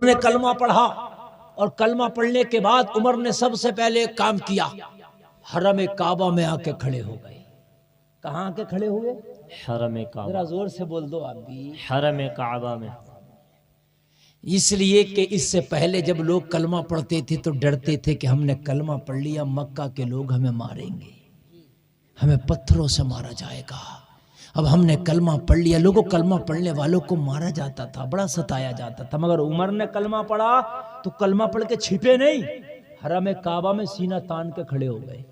ने कलमा पढ़ा और कलमा पढ़ने के बाद उमर ने सबसे पहले एक काम किया, हरम काबा में आके खड़े हो गए। कहाँ आके खड़े हुए? हरम काबा। जरा जोर से बोल दो आप भी। हरम काबा में। इसलिए कि इससे पहले जब लोग कलमा पढ़ते थे तो डरते थे कि हमने कलमा पढ़ लिया, मक्का के लोग हमें मारेंगे, हमें पत्थरों से मारा जाएगा। अब हमने कलमा पढ़ लिया, लोगों कलमा पढ़ने वालों को मारा जाता था, बड़ा सताया जाता था। मगर उमर ने कलमा पढ़ा तो कलमा पढ़ के छिपे नहीं, हरम काबा में सीना तान के खड़े हो गए।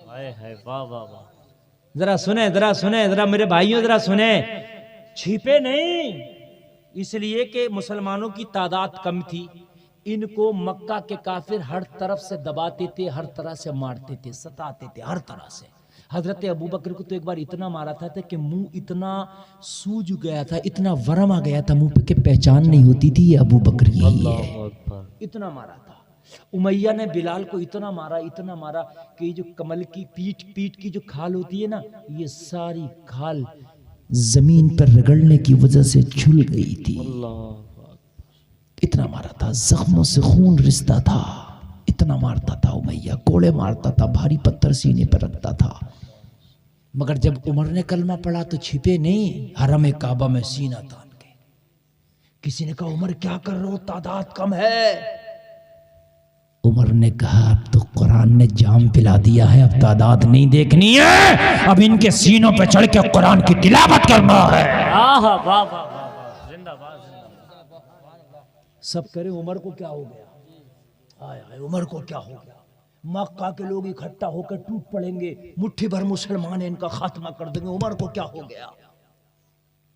वाह वाह वाह। जरा सुने, जरा सुने, जरा मेरे भाइयों जरा सुने, छिपे नहीं। इसलिए कि मुसलमानों की तादाद कम थी, इनको मक्का के काफिर हर तरफ से दबाते थे, हर तरह से मारते थे, सताते थे हर तरह से। हजरत अबू बकर को तो एक बार इतना मारा था कि मुंह इतना सूज गया था, इतना वरम आ गया था मुंह पे कि पहचान नहीं होती थी ये अबू बकर यही है, इतना मारा था। उमैया ने बिलाल को इतना मारा कि जो कमल की पीठ की जो खाल होती है ना, ये सारी खाल जमीन पर रगड़ने की वजह से झुल गई थी। इतना मारा था, जख्मों से खून रिश्ता था, इतना मारता था उमैया, कोड़े मारता था, भारी पत्थर सीने पर रखता था। मगर जब उमर ने कलमा पढ़ा तो छिपे नहीं, हरम काबा में सीना तान के। किसी ने कहा उमर क्या कर रहे हो, तादाद कम है। उमर ने कहा अब तो कुरान ने जाम पिला दिया है, अब तादाद नहीं देखनी है, अब इनके सीनों पे चढ़ के कुरान की तिलावत करना है। सब करे उमर को क्या हो गया, हाय हाय उमर को क्या हो गया। मक्का के लोग इकट्ठा होकर टूट पड़ेंगे, मुट्ठी भर मुसलमान इनका खात्मा कर देंगे, उमर को क्या हो गया।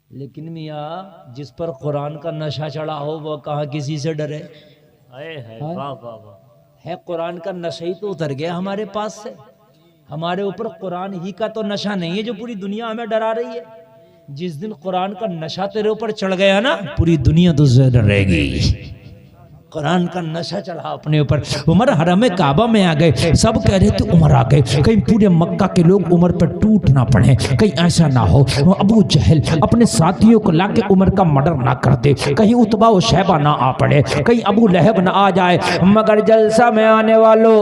लेकिन मियाँ जिस पर कुरान का नशा चढ़ा हो वो कहाँ किसी से डरे। है कुरान का नशा ही तो उतर गया हमारे पास से। हमारे ऊपर कुरान ही का तो नशा नहीं है जो पूरी दुनिया हमें डरा रही है। जिस दिन कुरान का नशा तेरे ऊपर चढ़ गया ना, पूरी दुनिया तुझसे डरेगी। कुरान का नशा चढ़ा अपने ऊपर। उमर हरम काबा में आ गए, सब कह रहे थे उमर आ गए, कहीं पूरे मक्का के लोग उमर पर टूट ना पड़े, कहीं ऐसा ना हो अबू जहल अपने साथियों को लाके उमर का मर्डर ना कर दे, कहीं उतबा और शैबा ना आ पड़े, कहीं अबू लहब ना आ जाए। मगर जलसा में आने वालों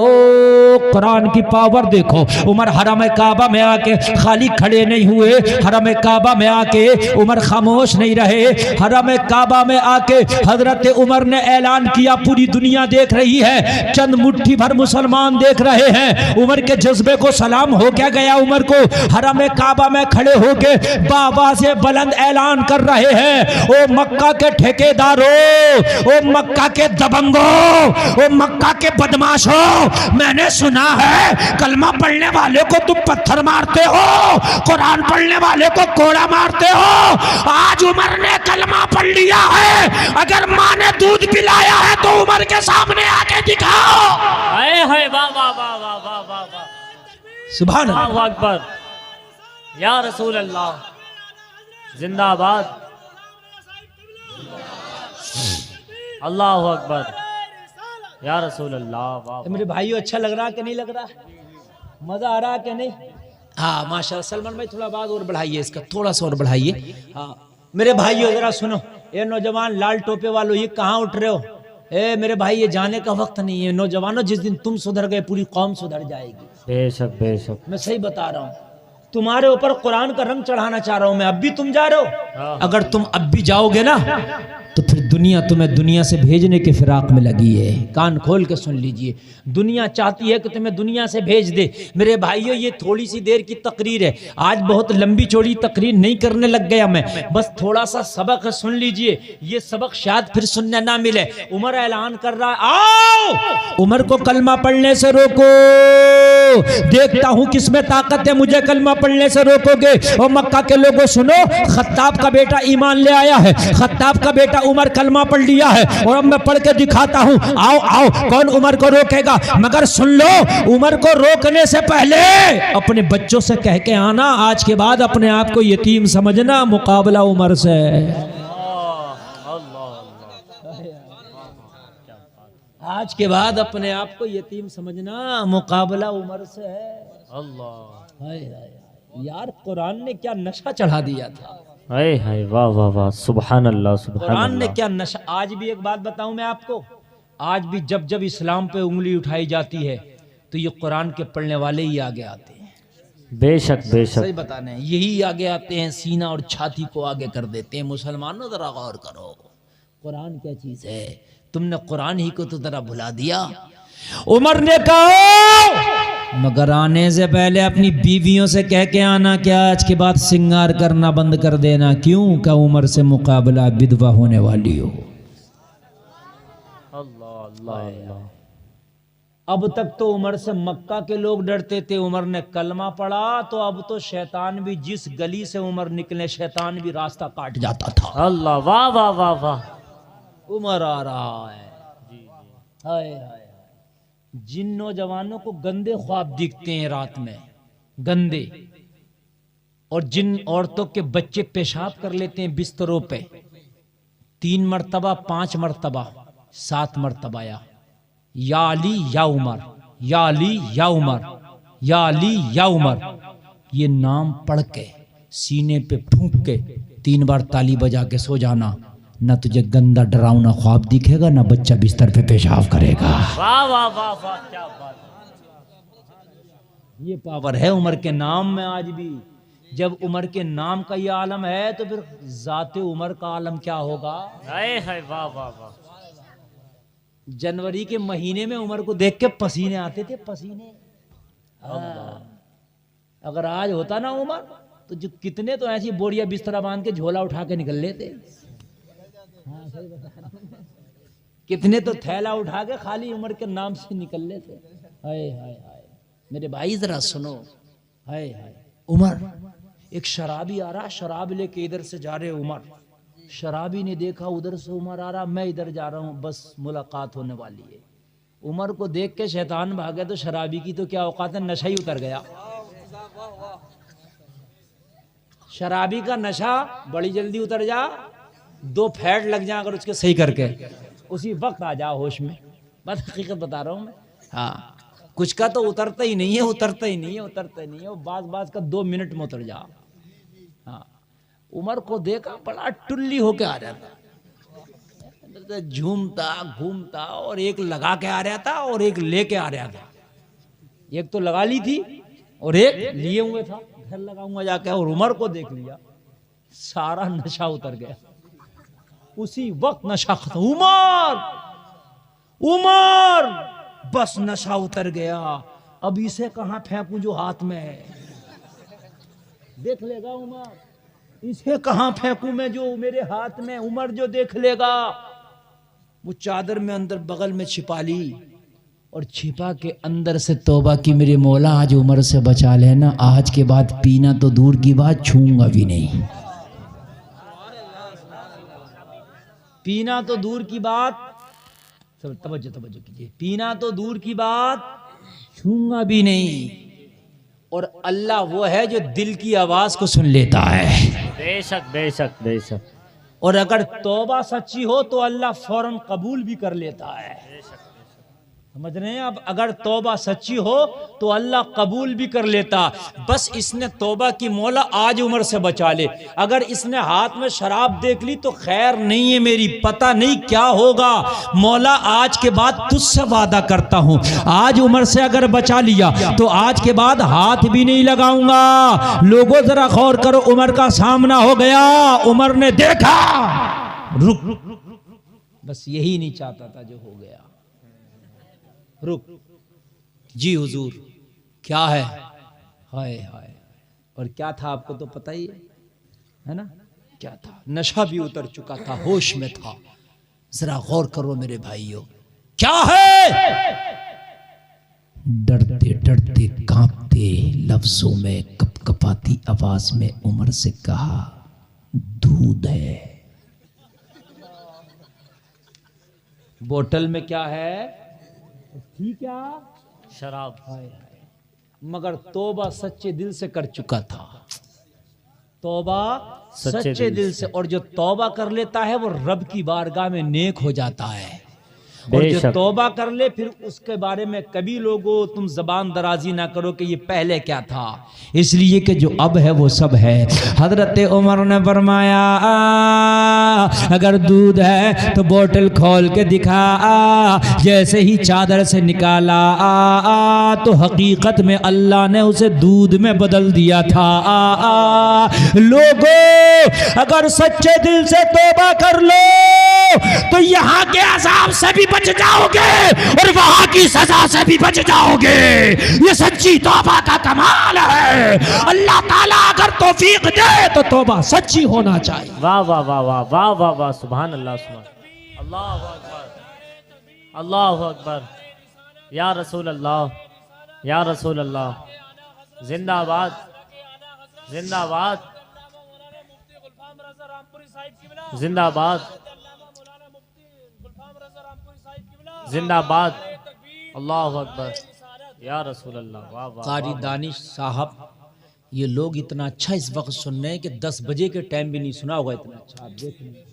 कुरान की पावर देखो। उमर हरम काबा में आके खाली खड़े नहीं हुए, हरम काबा में आके उमर खामोश नहीं रहे। हरम काबा में आके हजरत उमर ने ऐलान किया, पूरी दुनिया देख रही है, चंद मुट्ठी भर मुसलमान देख रहे हैं। उमर के जज्बे को सलाम हो क्या गया। उमर को हरम काबा में खड़े होके बाबा से बुलंद ऐलान कर रहे हैं, ओ मक्का के ठेकेदारों, ओ मक्का के दबंगों, ओ मक्का के बदमाशों, मैंने सुना है कलमा पढ़ने वाले को तुम पत्थर मारते हो, कुरान पढ़ने वाले को कोड़ा मारते हो। आज उमर ने कलमा पढ़ लिया है, अगर माँ ने दूध पिलाया है तो उमर के सामने आके दिखाओ। सुभान अल्लाह अकबर, या रसूल अल्लाह, जिंदाबाद, अल्लाह अकबर, या रसूल अल्लाह। मेरे भाइयों अच्छा लग रहा कि नहीं लग रहा, मजा आ रहा कि नहीं? हाँ माशाल्लाह। सलमान भाई थोड़ा बात और बढ़ाइए, इसका थोड़ा सा और बढ़ाइए। हाँ मेरे भाइयों जरा सुनो, ये नौजवान लाल टोपे वालों ये कहाँ उठ रहे हो? ए मेरे भाई ये जाने का वक्त नहीं है। नौजवानों जिस दिन तुम सुधर गए पूरी कौम सुधर जाएगी। बेशक बेशक, मैं सही बता रहा हूँ, तुम्हारे ऊपर कुरान का रंग चढ़ाना चाह रहा हूं मैं। अब भी तुम जा रहे हो, अगर तुम अब भी जाओगे ना तो फिर दुनिया तुम्हें दुनिया से भेजने के फिराक में लगी है। कान खोल के सुन लीजिए, दुनिया चाहती है कि तुम्हें दुनिया से भेज दे। मेरे भाइयों ये थोड़ी सी देर की तकरीर है, आज बहुत लंबी चौड़ी तकरीर नहीं करने लग गया मैं, बस थोड़ा सा सबक है, सुन लीजिए। ये सबक शायद फिर सुनने ना मिले। उमर ऐलान कर रहा है, आओ उमर को कलमा पढ़ने से रोको, देखता हूं किसमें ताकत है, मुझे कलमा पढ़ने से रोकोगे। और मक्का के लोगों सुनो, खत्ताब का बेटा ईमान ले आया है, खत्ताब का बेटा उमर कलमा पढ़ लिया है और अब मैं पढ़ के दिखाता हूं, आओ आओ, कौन उमर को रोकेगा। मगर सुन लो, उमर को रोकने से पहले अपने बच्चों से कह के आना, आज के बाद अपने आप को यतीम समझना, मुकाबला उमर से। आज के बाद अपने आप को यतीम समझना, मुकाबला उमर से है। अल्लाह यार, कुरान ने क्या नशा चढ़ा दिया था। हाय हाय वाह वाह वाह, सुभान अल्लाह सुभान कुरान ने अल्लाह। क्या नशा। आज भी एक बात बताऊं मैं आपको, आज भी जब जब इस्लाम पे उंगली उठाई जाती है तो ये कुरान के पढ़ने वाले ही आगे आते हैं। बेशक सही बेशक। बताने हैं, यही आगे आते हैं, सीना और छाती को आगे कर देते हैं। मुसलमानों जरा गौर करो, कुरान क्या चीज है। तुमने कुरान ही को तो जरा भुला दिया। उमर ने कहा मगर आने से पहले अपनी बीवियों से कह के आना क्या आज के बाद सिंगार करना बंद कर देना। क्यों? का उमर से मुकाबला विधवा होने वाली हो। अल्लाह अल्लाह अल्लाह। अब तक तो उमर से मक्का के लोग डरते थे, उमर ने कलमा पढ़ा तो अब तो शैतान भी, जिस गली से उमर निकले शैतान भी रास्ता काट जाता था। अल्लाह वाह वाह वाह वाह। उमर आ रहा है। हाय हाय। जिन नौजवानों को गंदे ख्वाब दिखते हैं रात में, गंदे, और जिन औरतों के बच्चे पेशाब कर लेते हैं बिस्तरों पे 3 मरतबा 5 मरतबा 7 मरतबा, या अली या उमर, या अली या उमर, या अली या उमर, ये नाम पढ़ के सीने पे फूंक के 3 बार ताली बजा के सो जाना। न तुझे गंदा डरावना ख्वाब दिखेगा, न बच्चा बिस्तर पे पेशाब करेगा। वाह वाह वाह वाह, क्या बात। ये पावर है उमर के नाम में आज भी। जब उमर के नाम का ये आलम है तो फिर जाते उमर का आलम क्या होगा। हाय हाय वाह वाह वाह। जनवरी के महीने में उमर को देख के पसीने आते थे, पसीने। अगर आज होता ना उमर तो जो कितने तो ऐसी बोरिया बिस्तरा बांध के झोला उठा के निकल लेते। हाँ, सही बता रहा हूं मैं। कितने तो थैला उठा के खाली उमर के नाम से निकल लेते। हाय हाय हाय मेरे भाई जरा सुनो। हाय हाय उमर, एक शराबी आ रहा, शराब लेके इधर से जा रहे उमर। शराबी ने देखा उधर से उमर आ रहा, मैं इधर जा रहा हूं, बस मुलाकात होने वाली है। उमर को देख के शैतान भागे तो शराबी की तो क्या औकात है, नशा ही उतर गया। शराबी का नशा बड़ी जल्दी उतर जा, 2 फैट लग जाए अगर उसके सही करके, उसी वक्त आ जा होश में। बस हकीकत बता रहा हूं मैं। हाँ, कुछ का तो उतरता ही नहीं है, उतरता ही नहीं है, उतरता ही नहीं है। वो बाज का 2 मिनट में उतर जा। हाँ, उमर को देखा बड़ा टुल्ली होके आ रहा था, झूमता घूमता, और एक लगा के आ रहा था और एक लेके आ रहा था। एक तो लगा ली थी और एक लिए हुए था, घर लगाऊंगा जाके, और उमर को देख लिया, सारा नशा उतर गया। उसी वक्त नशा खत्म। उमर उमर, बस नशा उतर गया। अब इसे कहां फेंकूं जो हाथ में है, देख लेगा उमर। इसे कहां फेंकूं मैं जो मेरे हाथ में, उमर जो देख लेगा। वो चादर में अंदर बगल में छिपा ली, और छिपा के अंदर से तौबा की, मेरे मौला आज उमर से बचा लेना, आज के बाद पीना तो दूर की बात, छूंगा भी नहीं। पीना तो दूर की बात, सब तवज्जो कीजिए, पीना तो दूर की बात, छूंगा भी नहीं। और अल्लाह वो है जो दिल की आवाज को सुन लेता है। बेशक बेशक बेशक। और अगर तौबा सच्ची हो तो अल्लाह फौरन कबूल भी कर लेता है। समझ रहे हैं? अब अगर तौबा सच्ची हो तो अल्लाह कबूल भी कर लेता। बस इसने तौबा की, मौला आज उमर से बचा ले। अगर इसने हाथ में शराब देख ली तो खैर नहीं है मेरी, पता नहीं क्या होगा। मौला आज के बाद तुझसे वादा करता हूं, आज उमर से अगर बचा लिया तो आज के बाद हाथ भी नहीं लगाऊंगा। लोगों जरा गौर करो, उमर का सामना हो गया, उमर ने देखा, रुक, बस यही नहीं चाहता था जो हो गया, रुक जी हुजूर, क्या है। हाय हाय, और क्या था आपको तो पता ही है ना, क्या था। नशा भी उतर चुका था, होश में था। जरा गौर करो मेरे भाइयों, क्या है। डरते डरते कांपते लफ्जों में, कपकपाती आवाज में उमर से कहा, दूध है। बोतल में क्या है, ठीक क्या, शराब। मगर तौबा सच्चे दिल से कर चुका था, तौबा सच्चे दिल से। और जो तौबा कर लेता है वो रब की बारगाह में नेक हो जाता है। और जो बेशक। तौबा कर ले फिर उसके बारे में कभी लोगों तुम जबान दराजी ना करो कि ये पहले क्या था, इसलिए कि जो अब है वो सब है। हजरत उमर ने फरमाया अगर दूध है तो बोतल खोल के दिखा, जैसे ही चादर से निकाला तो हकीकत में अल्लाह ने उसे दूध में बदल दिया था। लोगों अगर सच्चे दिल से तौबा कर लो तो यहाँ के अज़ाब से भी बच जाओगे और वहां की सजा से भी बच जाओगे। ये सच्ची तौबा का कमाल है। अल्लाह ताला अगर तौफीक दे तो तौबा सच्ची होना चाहिए। वाह वाह वाह वाह वाह वाह वाह, सुभान अल्लाह, सुभान अल्लाह अकबर, अल्लाह अकबर, या रसूल अल्लाह, या रसूल अल्लाह, जिंदाबाद जिंदाबाद जिंदाबाद जिंदाबाद, अल्लाह अकबर, या रसूल अल्लाह, वाह वाह। कारी दानिश साहब, ये लोग इतना अच्छा इस वक्त सुन रहे हैं कि 10 बजे के टाइम भी नहीं सुना होगा इतना अच्छा। आप देख रहे हैं,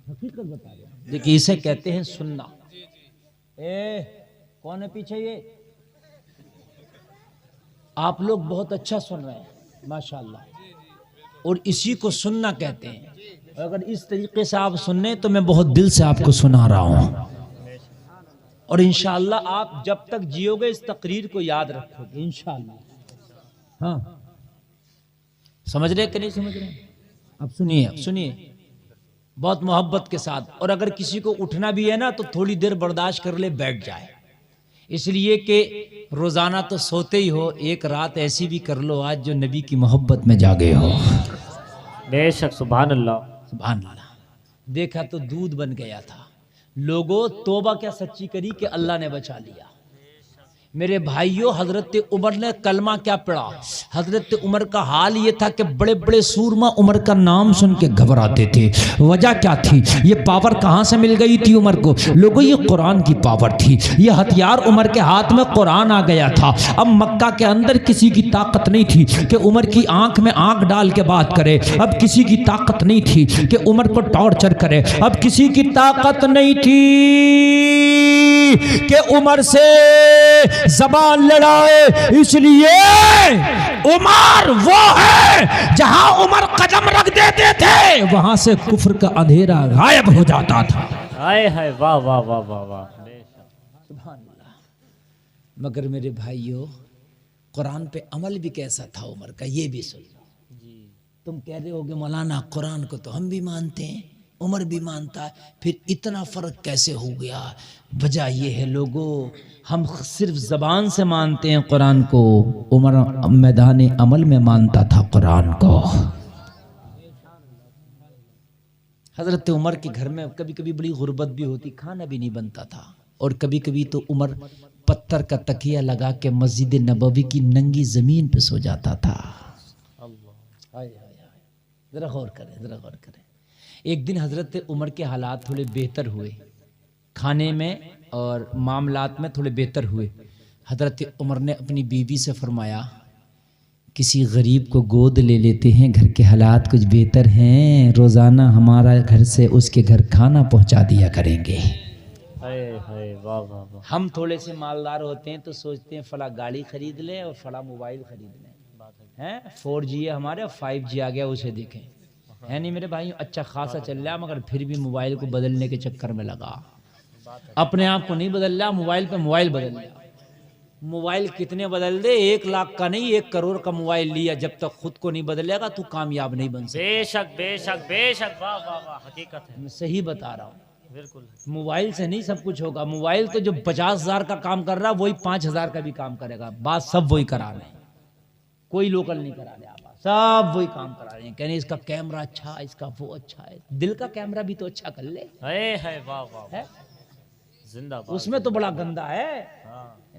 हकीकत बता रहे हैं। देखिए इसे कहते हैं सुनना। कौन है पीछे ये? आप लोग बहुत अच्छा सुन रहे हैं माशाल्लाह, और इसी को सुनना कहते हैं। और अगर इस तरीके से आप सुनने तो मैं बहुत दिल से आपको सुना रहा हूँ, और इंशाअल्लाह आप जब तक जियोगे इस तकरीर को याद रखोगे इंशाअल्लाह। हाँ, समझ रहे कि नहीं समझ रहे? अब सुनिए, अब सुनिए बहुत मोहब्बत के साथ। और अगर किसी को उठना भी है ना तो थोड़ी देर बर्दाश्त कर ले, बैठ जाए, इसलिए कि रोजाना तो सोते ही हो, एक रात ऐसी भी कर लो आज जो नबी की मोहब्बत में जागे हो। बेशक, सुभान अल्लाह, सुभान अल्लाह। देखा तो दूध बन गया था। लोगों तौबा क्या सच्ची करी कि अल्लाह ने बचा लिया। मेरे भाइयों, हजरत उमर ने कलमा क्या पढ़ा। हजरत उमर का हाल ये था कि बड़े बड़े सूरमा उमर का नाम सुन के घबराते थे। वजह क्या थी? ये पावर कहाँ से मिल गई थी उमर को? लोगों, ये कुरान की पावर थी। ये हथियार उमर के हाथ में कुरान आ गया था। अब मक्का के अंदर किसी की ताकत नहीं थी कि उमर की आंख में आंख डाल के बात करे। अब किसी की ताकत नहीं थी कि उमर को टॉर्चर करे। अब किसी की ताकत नहीं थी कि उमर से जबान लड़ाए। इसलिए उमर वो है जहां उमर कदम रख देते थे वहां से कुफ्र का अंधेरा गायब हो जाता था। आए है, वाह वाह वाह वाह वाह, सुभान अल्लाह। मगर मेरे भाइयों, कुरान पे अमल भी कैसा था उमर का, ये भी सुन लो। तुम कह रहे होगे मौलाना कुरान को तो हम भी मानते हैं, उमर भी मानता है, फिर इतना फर्क कैसे हो गया? वजह यह है लोगों, हम सिर्फ जबान से मानते हैं कुरान को, उमर मैदान अमल में मानता था कुरान को। हजरत उमर के घर में कभी कभी बड़ी गुर्बत भी होती, खाना भी नहीं बनता था, और कभी कभी तो उमर पत्थर का तकिया लगा के मस्जिद नबवी की नंगी जमीन पे सो जाता था। जरा गौर करें, जरा गौर करें। एक दिन हजरत उमर के हालात थोड़े बेहतर हुए, खाने में और मामलात में थोड़े बेहतर हुए। हजरत उमर ने अपनी बीवी से फरमाया, किसी गरीब को गोद ले लेते हैं, घर के हालात कुछ बेहतर हैं, रोज़ाना हमारा घर से उसके घर खाना पहुंचा दिया करेंगे। वाह वाह वाह। हम थोड़े से मालदार होते हैं तो सोचते हैं फला गाड़ी खरीद लें और फला मोबाइल खरीद लें, हैं 4G है हमारे, 5G आ गया उसे देखें, है नहीं मेरे भाई? अच्छा खासा चल रहा, मगर फिर भी मोबाइल को बदलने के चक्कर में लगा। अपने आप को नहीं बदल रहा, मोबाइल पे मोबाइल बदल रहा। मोबाइल कितने बदल दे, 1 लाख का नहीं 1 करोड़ का मोबाइल लिया, जब तक खुद को नहीं बदलेगा तू कामयाब नहीं बन सकता। बेशक बेशक बेशक, वाह वाह वाह, हकीकत है, मैं सही बता रहा हूँ। बिल्कुल। मोबाइल से नहीं सब कुछ होगा। मोबाइल तो जो 50,000 का काम कर रहा है वही 5,000 का भी काम करेगा। बात सब वही करा रहे हैं, कोई लोकल नहीं करा रहे, आप सब वही काम करा रहे हैं। कहने इसका कैमरा अच्छा, इसका वो अच्छा है। दिल का कैमरा भी तो अच्छा कर ले, है वाह वाह है? जिंदाबाद। उसमें तो बड़ा गंदा है।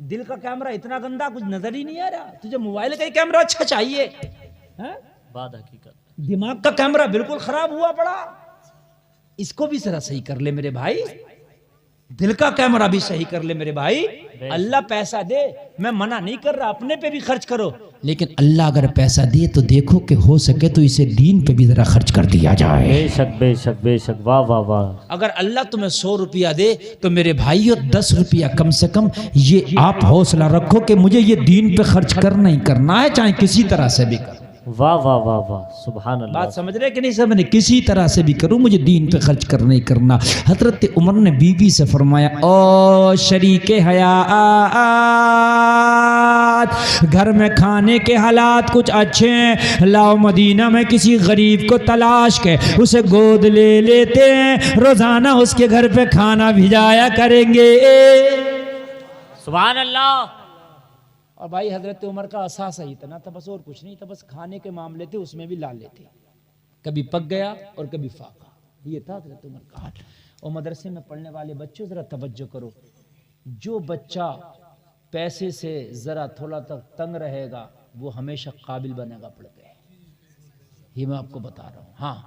दिल का कैमरा इतना गंदा कुछ नजर ही नहीं आ रहा। तुझे मोबाइल का ही कैमरा अच्छा चाहिए, है? बात हकीकत। दिमाग का कैमरा बिल्कुल खराब हुआ पड़ा, इसको भी जरा सही कर ले मेरे भाई। दिल का कैमरा भी सही कर ले मेरे भाई। अल्लाह पैसा दे, मैं मना नहीं कर रहा, अपने पे भी खर्च करो, लेकिन अल्लाह अगर पैसा दे तो देखो कि हो सके तो इसे दीन पे भी जरा खर्च कर दिया जाए। बेशक बेशक बेशक, वाह वाह वाह। अगर अल्लाह तुम्हें 100 रुपया दे तो मेरे भाइयों 10 रुपया कम से कम ये आप हौसला रखो कि मुझे ये दीन पे खर्च करना ही करना है, चाहे किसी तरह से भी करो। वाह वाह वाह वाह, सुभान अल्लाह। बात समझ रहे कि नहीं समझ रहे? किसी तरह से भी करूं, मुझे दीन पे खर्च करना ही करना। हजरत उमर ने बीवी से फरमाया, ओ शरीके हयात, घर में खाने के हालात कुछ अच्छे हैं, लाओ मदीना में किसी गरीब को तलाश के उसे गोद ले लेते हैं, रोजाना उसके घर पे खाना भिजाया करेंगे। सुभान अल्लाह। और भाई हजरत उमर का असासा ही इतना था, बस और कुछ नहीं था, बस खाने के मामले थे उसमें भी ला लेते, कभी पक गया और कभी फाका, ये था हजरत उमर का हाल। और मदरसे में पढ़ने वाले बच्चों जरा तवज्जो करो, जो बच्चा पैसे से जरा थोड़ा तक तंग रहेगा वो हमेशा काबिल बनेगा पढ़ के, ये मैं आपको बता रहा हूँ। हाँ,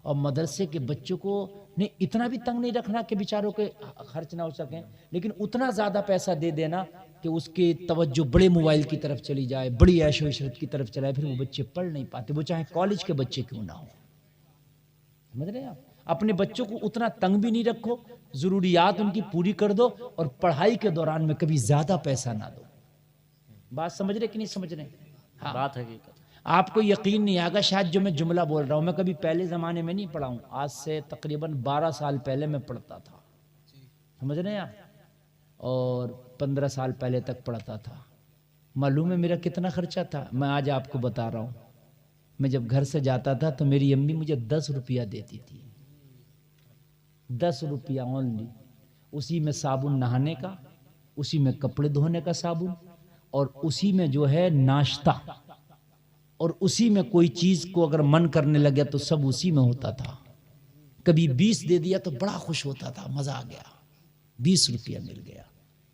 और मदरसे के बच्चों को नहीं इतना भी तंग नहीं रखना कि बेचारों के खर्च ना हो सकें, लेकिन उतना ज़्यादा पैसा दे देना कि उसकी तवज्जो बड़े मोबाइल की तरफ चली जाए, बड़ी ऐशो इशरत की तरफ चलाए, फिर वो बच्चे पढ़ नहीं पाते, वो चाहे कॉलेज के बच्चे क्यों ना हो। समझ रहे हैं आप? अपने बच्चों को उतना तंग भी नहीं रखो, ज़रूरियात उनकी पूरी कर दो, और पढ़ाई के दौरान में कभी ज़्यादा पैसा ना दो। बात समझ रहे कि नहीं समझ रहे? हाँ, बात हकीकत। आपको यकीन नहीं आएगा शायद जो मैं जुमला बोल रहा हूँ, मैं कभी पहले ज़माने में नहीं पढ़ा हूँ, आज से तकरीबन 12 साल पहले मैं पढ़ता था, समझ रहे हैं आप, और 15 साल पहले तक पढ़ता था। मालूम है मेरा कितना खर्चा था? मैं आज आपको बता रहा हूँ। मैं जब घर से जाता था तो मेरी अम्मी मुझे 10 रुपया देती थी, 10 रुपया ओनली। उसी में साबुन नहाने का, उसी में कपड़े धोने का साबुन, और उसी में जो है नाश्ता, और उसी में कोई चीज़ को अगर मन करने लगे तो सब उसी में होता था। कभी 20 दे दिया तो बड़ा खुश होता था, मज़ा आ गया, 20 रुपया मिल गया।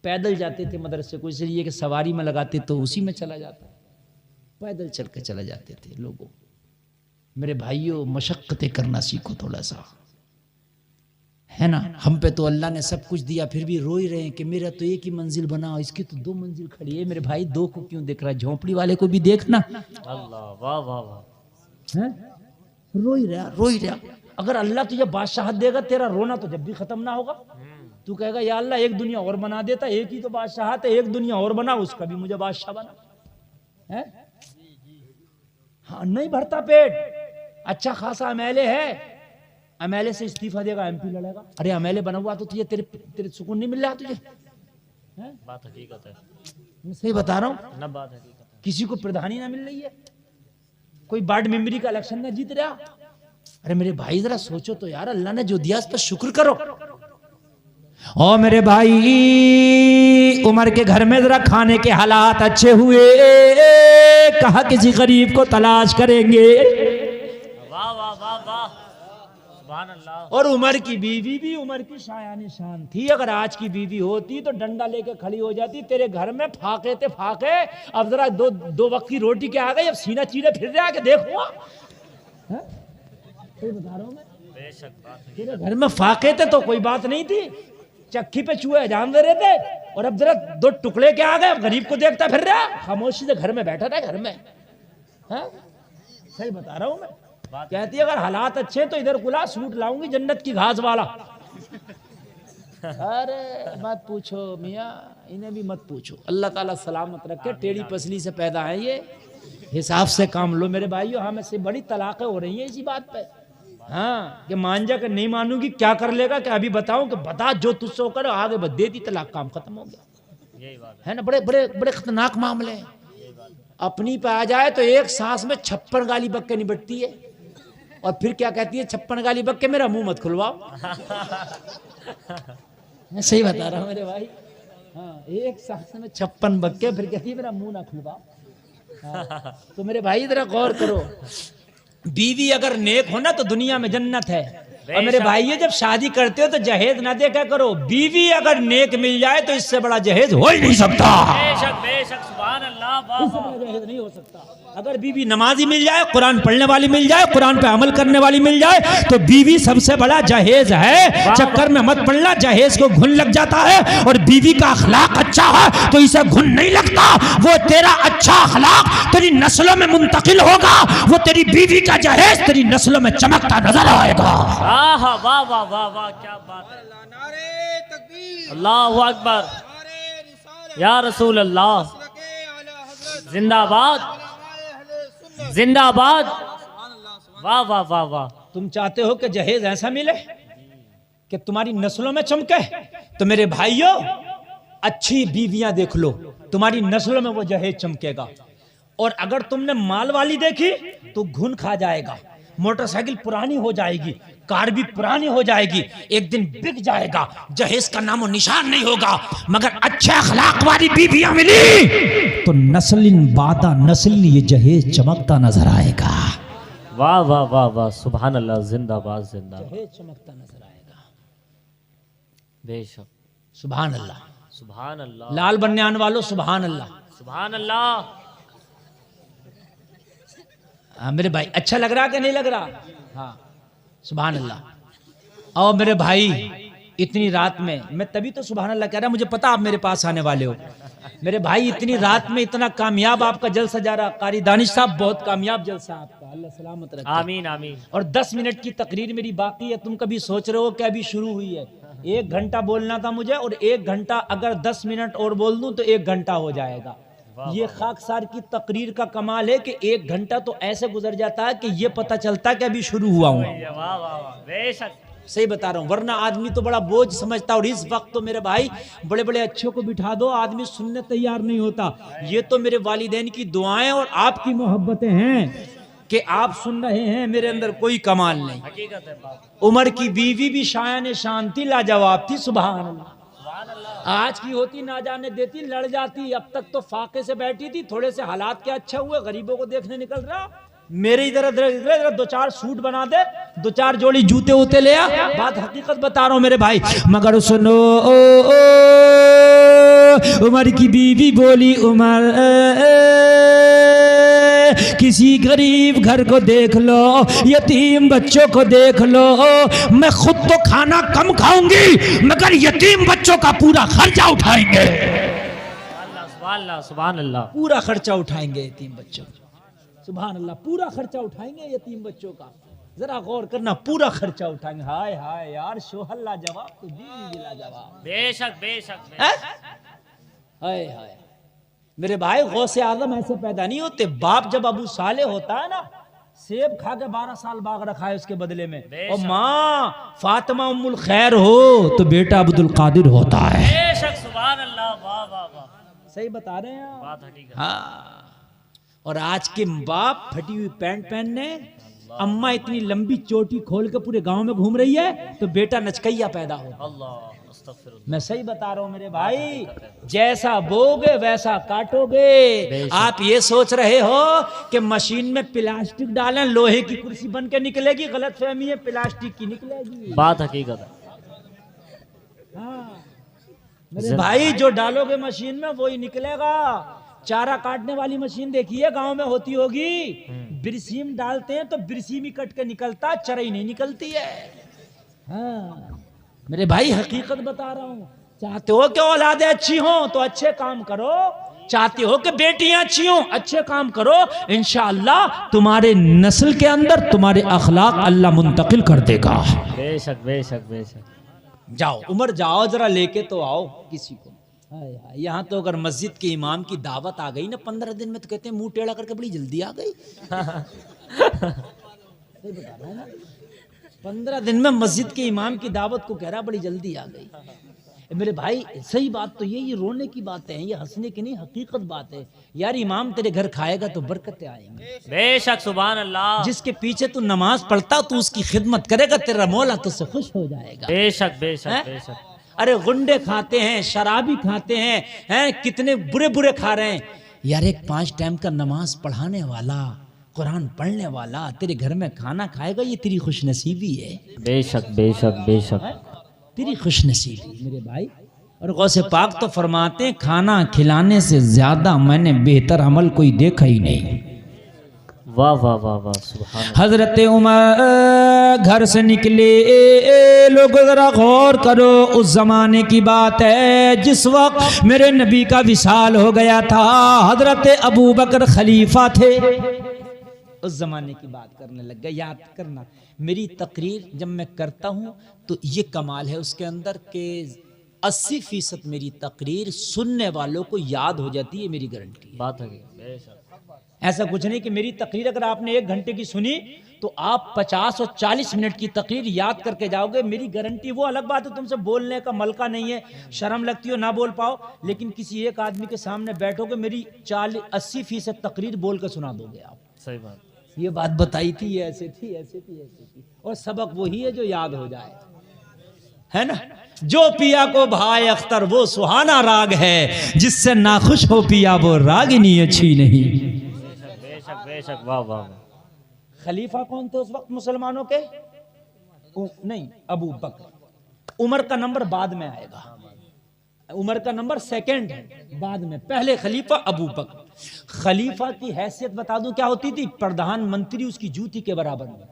पैदल जाते थे मदरसे को, इसलिए कि सवारी में लगाते तो उसी में चला जाता, पैदल चल के चले जाते थे। लोगों, मेरे भाइयों, मशक्क़तें करना सीखो थोड़ा सा, है ना। हम पे तो अल्लाह ने सब कुछ दिया, फिर भी रो ही रहे हैं कि मेरा तो एक ही मंजिल बना, इसकी तो 2 मंजिल खड़ी है। मेरे भाई 2 को क्यों देख रहा है? झोंपड़ी वाले को भी देखना। अल्लाह, वाह वाह वाह। रो ही रहा। अगर अल्लाह तुझे बादशाहत देगा, तेरा रोना तो जब भी खत्म ना होगा। तू कहेगा या अल्लाह एक दुनिया और बना देता, एक ही तो बादशाहत है, एक दुनिया और बना, उसका भी मुझे बादशाह बना है। हाँ, नहीं भरता पेट, अच्छा खासा एमएलए है, एमएलए से इस्तीफा देगा, एमपी लड़ेगा। अरे एमएलए बना हुआ तो तुझे तेरे सुकून नहीं मिल रहा तुझे? बात हकीकत है, मैं सही बता रहा हूँ ना, बात हकीकत है। किसी को प्रधानी ना मिल रही है, कोई वार्ड मेंबरी का इलेक्शन ना जीत रहा। अरे मेरे भाई जरा सोचो तो यार, अल्लाह ने जो दिया उस पर शुक्र करो। ओ मेरे भाई, उमर के घर में जरा खाने के हालात अच्छे हुए, कहा किसी गरीब को तलाश करेंगे। वाह वाह वाह वाह, सुभान अल्लाह। और उमर की बीवी भी उमर की शायान शान थी। अगर आज की बीवी होती तो डंडा लेके खड़ी हो जाती, तेरे घर में फाके थे फाके, अब जरा दो वक्त की रोटी के आ गई, अब सीना चीरे फिर रहा के देखो। बता रहा हूं मैं, बेशक बात है। तेरे घर में फाके थे तो कोई बात नहीं थी, चक्की पे चूहे जान दे रहे थे, और अब जरा 2 टुकड़े के आ गए, गरीब को देखता फिर रहा, खामोशी से घर में बैठा था घर में। सही बता रहा हूं मैं। कहती है अगर हालात अच्छे तो इधर कुला सूट लाऊंगी जन्नत की घास वाला। अरे मत पूछो मियाँ, इन्हें भी मत पूछो, अल्लाह ताला सलामत रखे। टेढ़ी पसली से पैदा है ये, हिसाब से काम लो मेरे भाइयों। हाँ, में से बड़ी तलाक़ें हो रही हैं इसी बात पे। हाँ, कि मान जा कर नहीं मानूंगी क्या कर लेगा, कि अभी बताऊं कि बता जो तुझसे कर, आगे बस दे दी तलाक, काम खत्म हो गया। यही बात है ना, बड़े बड़े बड़े खतरनाक मामले हैं। अपनी पे आ जाए तो एक सांस में 56 गाली बक के निपटती है, और फिर क्या कहती है, 56 गाली बक के मेरा मुंह मत खुलवाओ। मैं सही बता रहा हूँ मेरे भाई। हाँ, एक सांस में 56 बक के फिर कहती है मेरा मुंह ना खुलवाओ। हाँ, तो मेरे भाई जरा गौर करो, बीवी अगर नेक हो ना तो दुनिया में जन्नत है। और मेरे भाई जब शादी करते हो तो जहेज ना देखा करो, बीवी अगर नेक मिल जाए तो इससे बड़ा जहेज हो ही नहीं सकता। बेशक बेशक, सुभान अल्लाह, वाह वाह। इससे बड़ा जहेज नहीं हो सकता। अगर बीवी नमाजी मिल जाए, कुरान पढ़ने वाली मिल जाए, कुरान पे अमल करने वाली मिल जाए तो बीवी सबसे बड़ा जहेज है। चक्कर में मत पड़ना, जहेज को घुन लग जाता है और बीवी का अखलाक अच्छा है तो इसे घुन नहीं लगता। वो तेरा अच्छा अखलाक तेरी नस्लों में मुंतकिल होगा, वो तेरी बीवी का जहेज तेरी नस्लों में चमकता नजर आएगा। वाह वाह वाह वाह वाह, क्या बात है। अल्लाहु अकबर, या रसूल अल्लाह, जिंदाबाद जिंदाबाद। वाह वाह वाह वाह। तुम चाहते हो कि जहेज ऐसा मिले कि तुम्हारी नस्लों में चमके, तो मेरे भाइयों अच्छी बीवियां देख लो, तुम्हारी नस्लों में वो जहेज चमकेगा। और अगर तुमने माल वाली देखी तो घुन खा जाएगा, मोटरसाइकिल पुरानी हो जाएगी, कार भी पुरानी हो जाएगी, एक दिन बिक जाएगा, जहेज का नामो निशान नहीं होगा। मगर अच्छे अखलाक वाली बीवियां मिली तो नस्लिन बादा नस्लिन ये जहेज चमकता नजर आएगा। वाह वाह वाह वाह, सुभान अल्लाह, जिंदाबाद जिंदाबाद। जहेज चमकता नजर आएगा। बेशक, सुभान अल्लाह, सुभान अल्लाह। लाल बनने आने वालों सुभान अल्लाह, सुभान अल्लाह। हाँ मेरे भाई, अच्छा लग रहा कि नहीं लग रहा? हाँ सुभान अल्लाह। और मेरे भाई इतनी रात में, मैं तभी तो सुभान अल्लाह कह रहा, मुझे पता आप मेरे पास आने वाले हो। मेरे भाई इतनी रात में इतना कामयाब आपका जलसा जा रहा, कारी दानिश साहब बहुत कामयाब जलसा आपका, अल्लाह सलामत रखे। आमीन आमीन। और 10 मिनट की तकरीर मेरी बाकी है। तुम कभी सोच रहे हो कि अभी शुरू हुई है? 1 घंटा बोलना था मुझे, और 1 घंटा अगर 10 मिनट और बोल दूं तो 1 घंटा हो जाएगा। ये खाकसार की तकरीर का कमाल है कि 1 घंटा तो ऐसे गुजर जाता है कि ये पता चलता है कि अभी शुरू हुआ हूँ। वाह वाह वाह, बेशक सही बता रहा हूँ, वरना आदमी तो बड़ा बोझ समझता। और इस वक्त तो मेरे भाई बड़े बड़े अच्छों को बिठा दो, आदमी सुनने तैयार नहीं होता। ये तो मेरे वालिदैन की दुआएं और आपकी मोहब्बतें हैं कि आप सुन रहे हैं, मेरे अंदर कोई कमाल नहीं। हकीकत है बात। उमर की बीवी भी शायान शांति लाजवाब थी, सुभान अल्लाह। आज की होती ना जाने देती, लड़ जाती। अब तक तो फाके से बैठी थी, थोड़े से हालात क्या अच्छे हुए, गरीबों को देखने निकल रहा। मेरे इधर 2-4 सूट बना दे, 2-4 जोड़ी जूते उते ले आ। बात हकीकत बता रहा हूं मेरे भाई। मगर सुनो उमर की बीवी बोली, उमर किसी गरीब घर को देख लो, यतीम बच्चों को देख लो, मैं खुद तो खाना कम खाऊंगी मगर यतीम बच्चों का पूरा खर्चा उठाएंगे। सुभान अल्लाह, सुभान अल्लाह। पूरा खर्चा उठाएंगे यतीम बच्चों का, सुभान अल्लाह, पूरा खर्चा उठाएंगे यतीम बच्चों का। जरा गौर करना, पूरा खर्चा उठाएंगे। हाय हाय यार, शोहर लाजवाब तो बीवी भी लाजवाब। बेशक बेशक। हाय हाय मेरे भाई, गौसे आजम ऐसे पैदा नहीं होते। बाप जब अबू साले होता है ना, सेब खा के 12 साल बाग रखा है उसके बदले में, और माँ फातिमा उम्मुल खैर हो तो बेटा अब्दुल कादिर होता है। बेशक, सुभान अल्लाह। वाह वाह वाह, सही बता रहे हैं आप। बात हकीकत। हाँ, और आज के बाप फटी हुई पैंट पहनने, अम्मा इतनी लंबी चोटी खोल के पूरे गांव में घूम रही है तो बेटा नचकैया पैदा हो। अल्लाह, अस्तगफिरुल्लाह। मैं सही बता रहा हूं मेरे भाई, जैसा बोगे वैसा काटोगे। आप ये सोच रहे हो कि मशीन में प्लास्टिक डालें लोहे की कुर्सी बन के निकलेगी, गलत फहमी है, प्लास्टिक की निकलेगी। बात हकीकत है। हाँ मेरे भाई, जो डालोगे मशीन में वही निकलेगा। चारा काटने वाली मशीन देखिए गांव में होती होगी, बिरसीम डालते हैं तो बिरसीम ही कट के निकलता, चरई नहीं निकलती है। हाँ मेरे भाई, हकीकत बता रहा हूं। चाहते हो कि औलादें अच्छी हों तो अच्छे काम करो, चाहते हो कि बेटियां अच्छी हों अच्छे काम करो, इंशाअल्लाह तुम्हारे नस्ल के अंदर तुम्हारे अखलाक अल्लाह मुंतकिल कर देगा। बेशक बेशक बेशक। जाओ उमर, जाओ जरा लेके तो आओ किसी को। यहाँ तो अगर मस्जिद के इमाम की दावत आ गई ना 15 दिन में, तो कहते हैं मुंह टेढ़ा करके बड़ी जल्दी आ गई। सही बता रहा हूं ना, 15 दिन में मस्जिद के इमाम की दावत को कह रहा बड़ी जल्दी आ गई। मेरे भाई सही बात तो ये रोने की बात है, ये हंसने की नहीं, हकीकत बात है यार। इमाम तेरे घर खाएगा तो बरकतें आएंगी। बेशक, सुभान अल्लाह। जिसके पीछे तू नमाज पढ़ता तू उसकी खिदमत करेगा, तेरा मौला तुझसे खुश हो जाएगा। बेशक बेशक बेशक। अरे गुंडे खाते हैं, शराबी खाते हैं, कितने बुरे बुरे खा रहे हैं यार। एक 5 टाइम का नमाज पढ़ाने वाला, कुरान पढ़ने वाला तेरे घर में खाना खाएगा, ये तेरी खुशनसीबी है। बेशक बेशक बेशक, तेरी खुशनसीबी मेरे भाई। और गौसे पाक तो फरमाते हैं, खाना खिलाने से ज्यादा मैंने बेहतर अमल कोई देखा ही नहीं। वाह वाह वाह वाह सुभान अल्लाह। हजरत उमर घर से निकले, लोग जरा गौर करो, उस जमाने की बात है जिस वक्त मेरे नबी का विसाल हो गया था। हजरत अबू बकर खलीफा थे, उस जमाने की बात करने लग गए। याद करना, मेरी तकरीर जब मैं करता हूँ तो ये कमाल है उसके अंदर के 80% मेरी तकरीर सुनने वालों को याद हो जाती है, मेरी गारंटी है। बात है बेशक। ऐसा कुछ नहीं कि मेरी तकरीर अगर आपने 1 घंटे की सुनी तो आप 50 और 40 मिनट की तकरीर याद करके जाओगे, मेरी गारंटी। वो अलग बात है तुमसे बोलने का मलका नहीं है, शर्म लगती हो ना बोल पाओ, लेकिन किसी एक आदमी के सामने बैठोगे मेरी 80% तकरीर बोल के सुना दोगे आप। सही बात। ये बात बताई थी, ये ऐसे थी, ऐसे थी, ऐसे थी, और सबक वही है जो याद हो जाए, है ना। जो पिया को भाई अख्तर वो सुहाना राग है, जिससे नाखुश हो पिया वो रागिनी अच्छी नहीं। बेशक बेशक वाह वाह। खलीफा कौन थे उस वक्त मुसलमानों के? नहीं, अबू बकर। उमर का नंबर बाद में आएगा, उमर का नंबर सेकंड है बाद में, पहले खलीफा अबू बकर। खलीफा की हैसियत बता दूं क्या होती थी? प्रधानमंत्री उसकी जूती के बराबर में।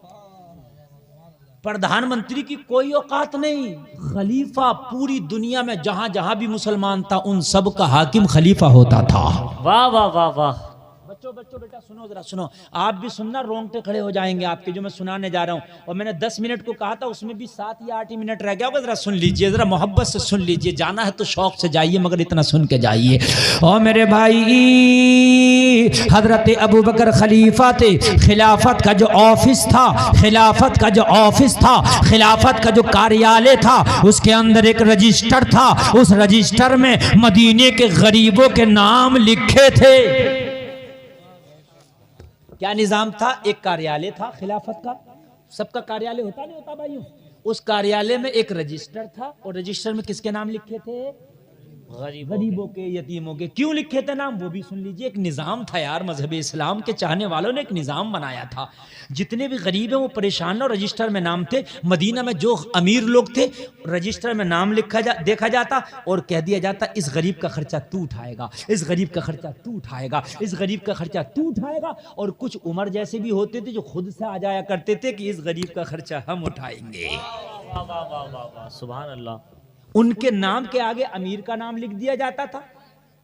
प्रधानमंत्री की कोई औकात नहीं, खलीफा पूरी दुनिया में जहां जहां भी मुसलमान था उन सब का हाकिम खलीफा होता था। वाह वाह वाह वाह। बच्चों बच्चों बेटा सुनो, जरा सुनो, आप भी सुनना, रोंगटे खड़े हो जाएंगे आपके जो मैं सुनाने जा रहा हूं। और मैंने 10 मिनट को कहा था, उसमें भी 7 या 8 ही मिनट रह गया होगा। जरा सुन लीजिए, जरा मोहब्बत से सुन लीजिए, जाना है तो शौक से जाइए मगर इतना सुन के जाइए। और मेरे भाई, हजरत अबू बकर खलीफा थे। खिलाफत का जो ऑफिस था, खिलाफत का जो ऑफिस था, खिलाफत का जो कार्यालय था, उसके अंदर एक रजिस्टर था। उस रजिस्टर में मदीने के गरीबों के नाम लिखे थे। क्या निजाम था? एक कार्यालय था खिलाफत का, सबका कार्यालय होता नहीं होता भाइयों, उस कार्यालय में एक रजिस्टर था, और रजिस्टर में किसके नाम लिखे थे? गरीबों के, यतीमों के। क्यों लिखे थे नाम वो भी सुन लीजिए। एक निजाम था यार, मजहब इस्लाम के चाहने वालों ने एक निजाम बनाया था। जितने भी गरीब हैं वो परेशान, और रजिस्टर में नाम थे। मदीना में जो अमीर लोग थे, रजिस्टर में नाम देखा जाता और कह दिया जाता इस गरीब का खर्चा तू उठाएगा, इस गरीब का खर्चा तू उठाएगा, इस गरीब का खर्चा तू उठाएगा। और कुछ उमर जैसे भी होते थे जो खुद से आ जाया करते थे कि इस गरीब का खर्चा हम उठाएंगे। वाह वाह वाह वाह वाह सुभान अल्लाह। उनके नाम के आगे अमीर का नाम लिख दिया जाता था।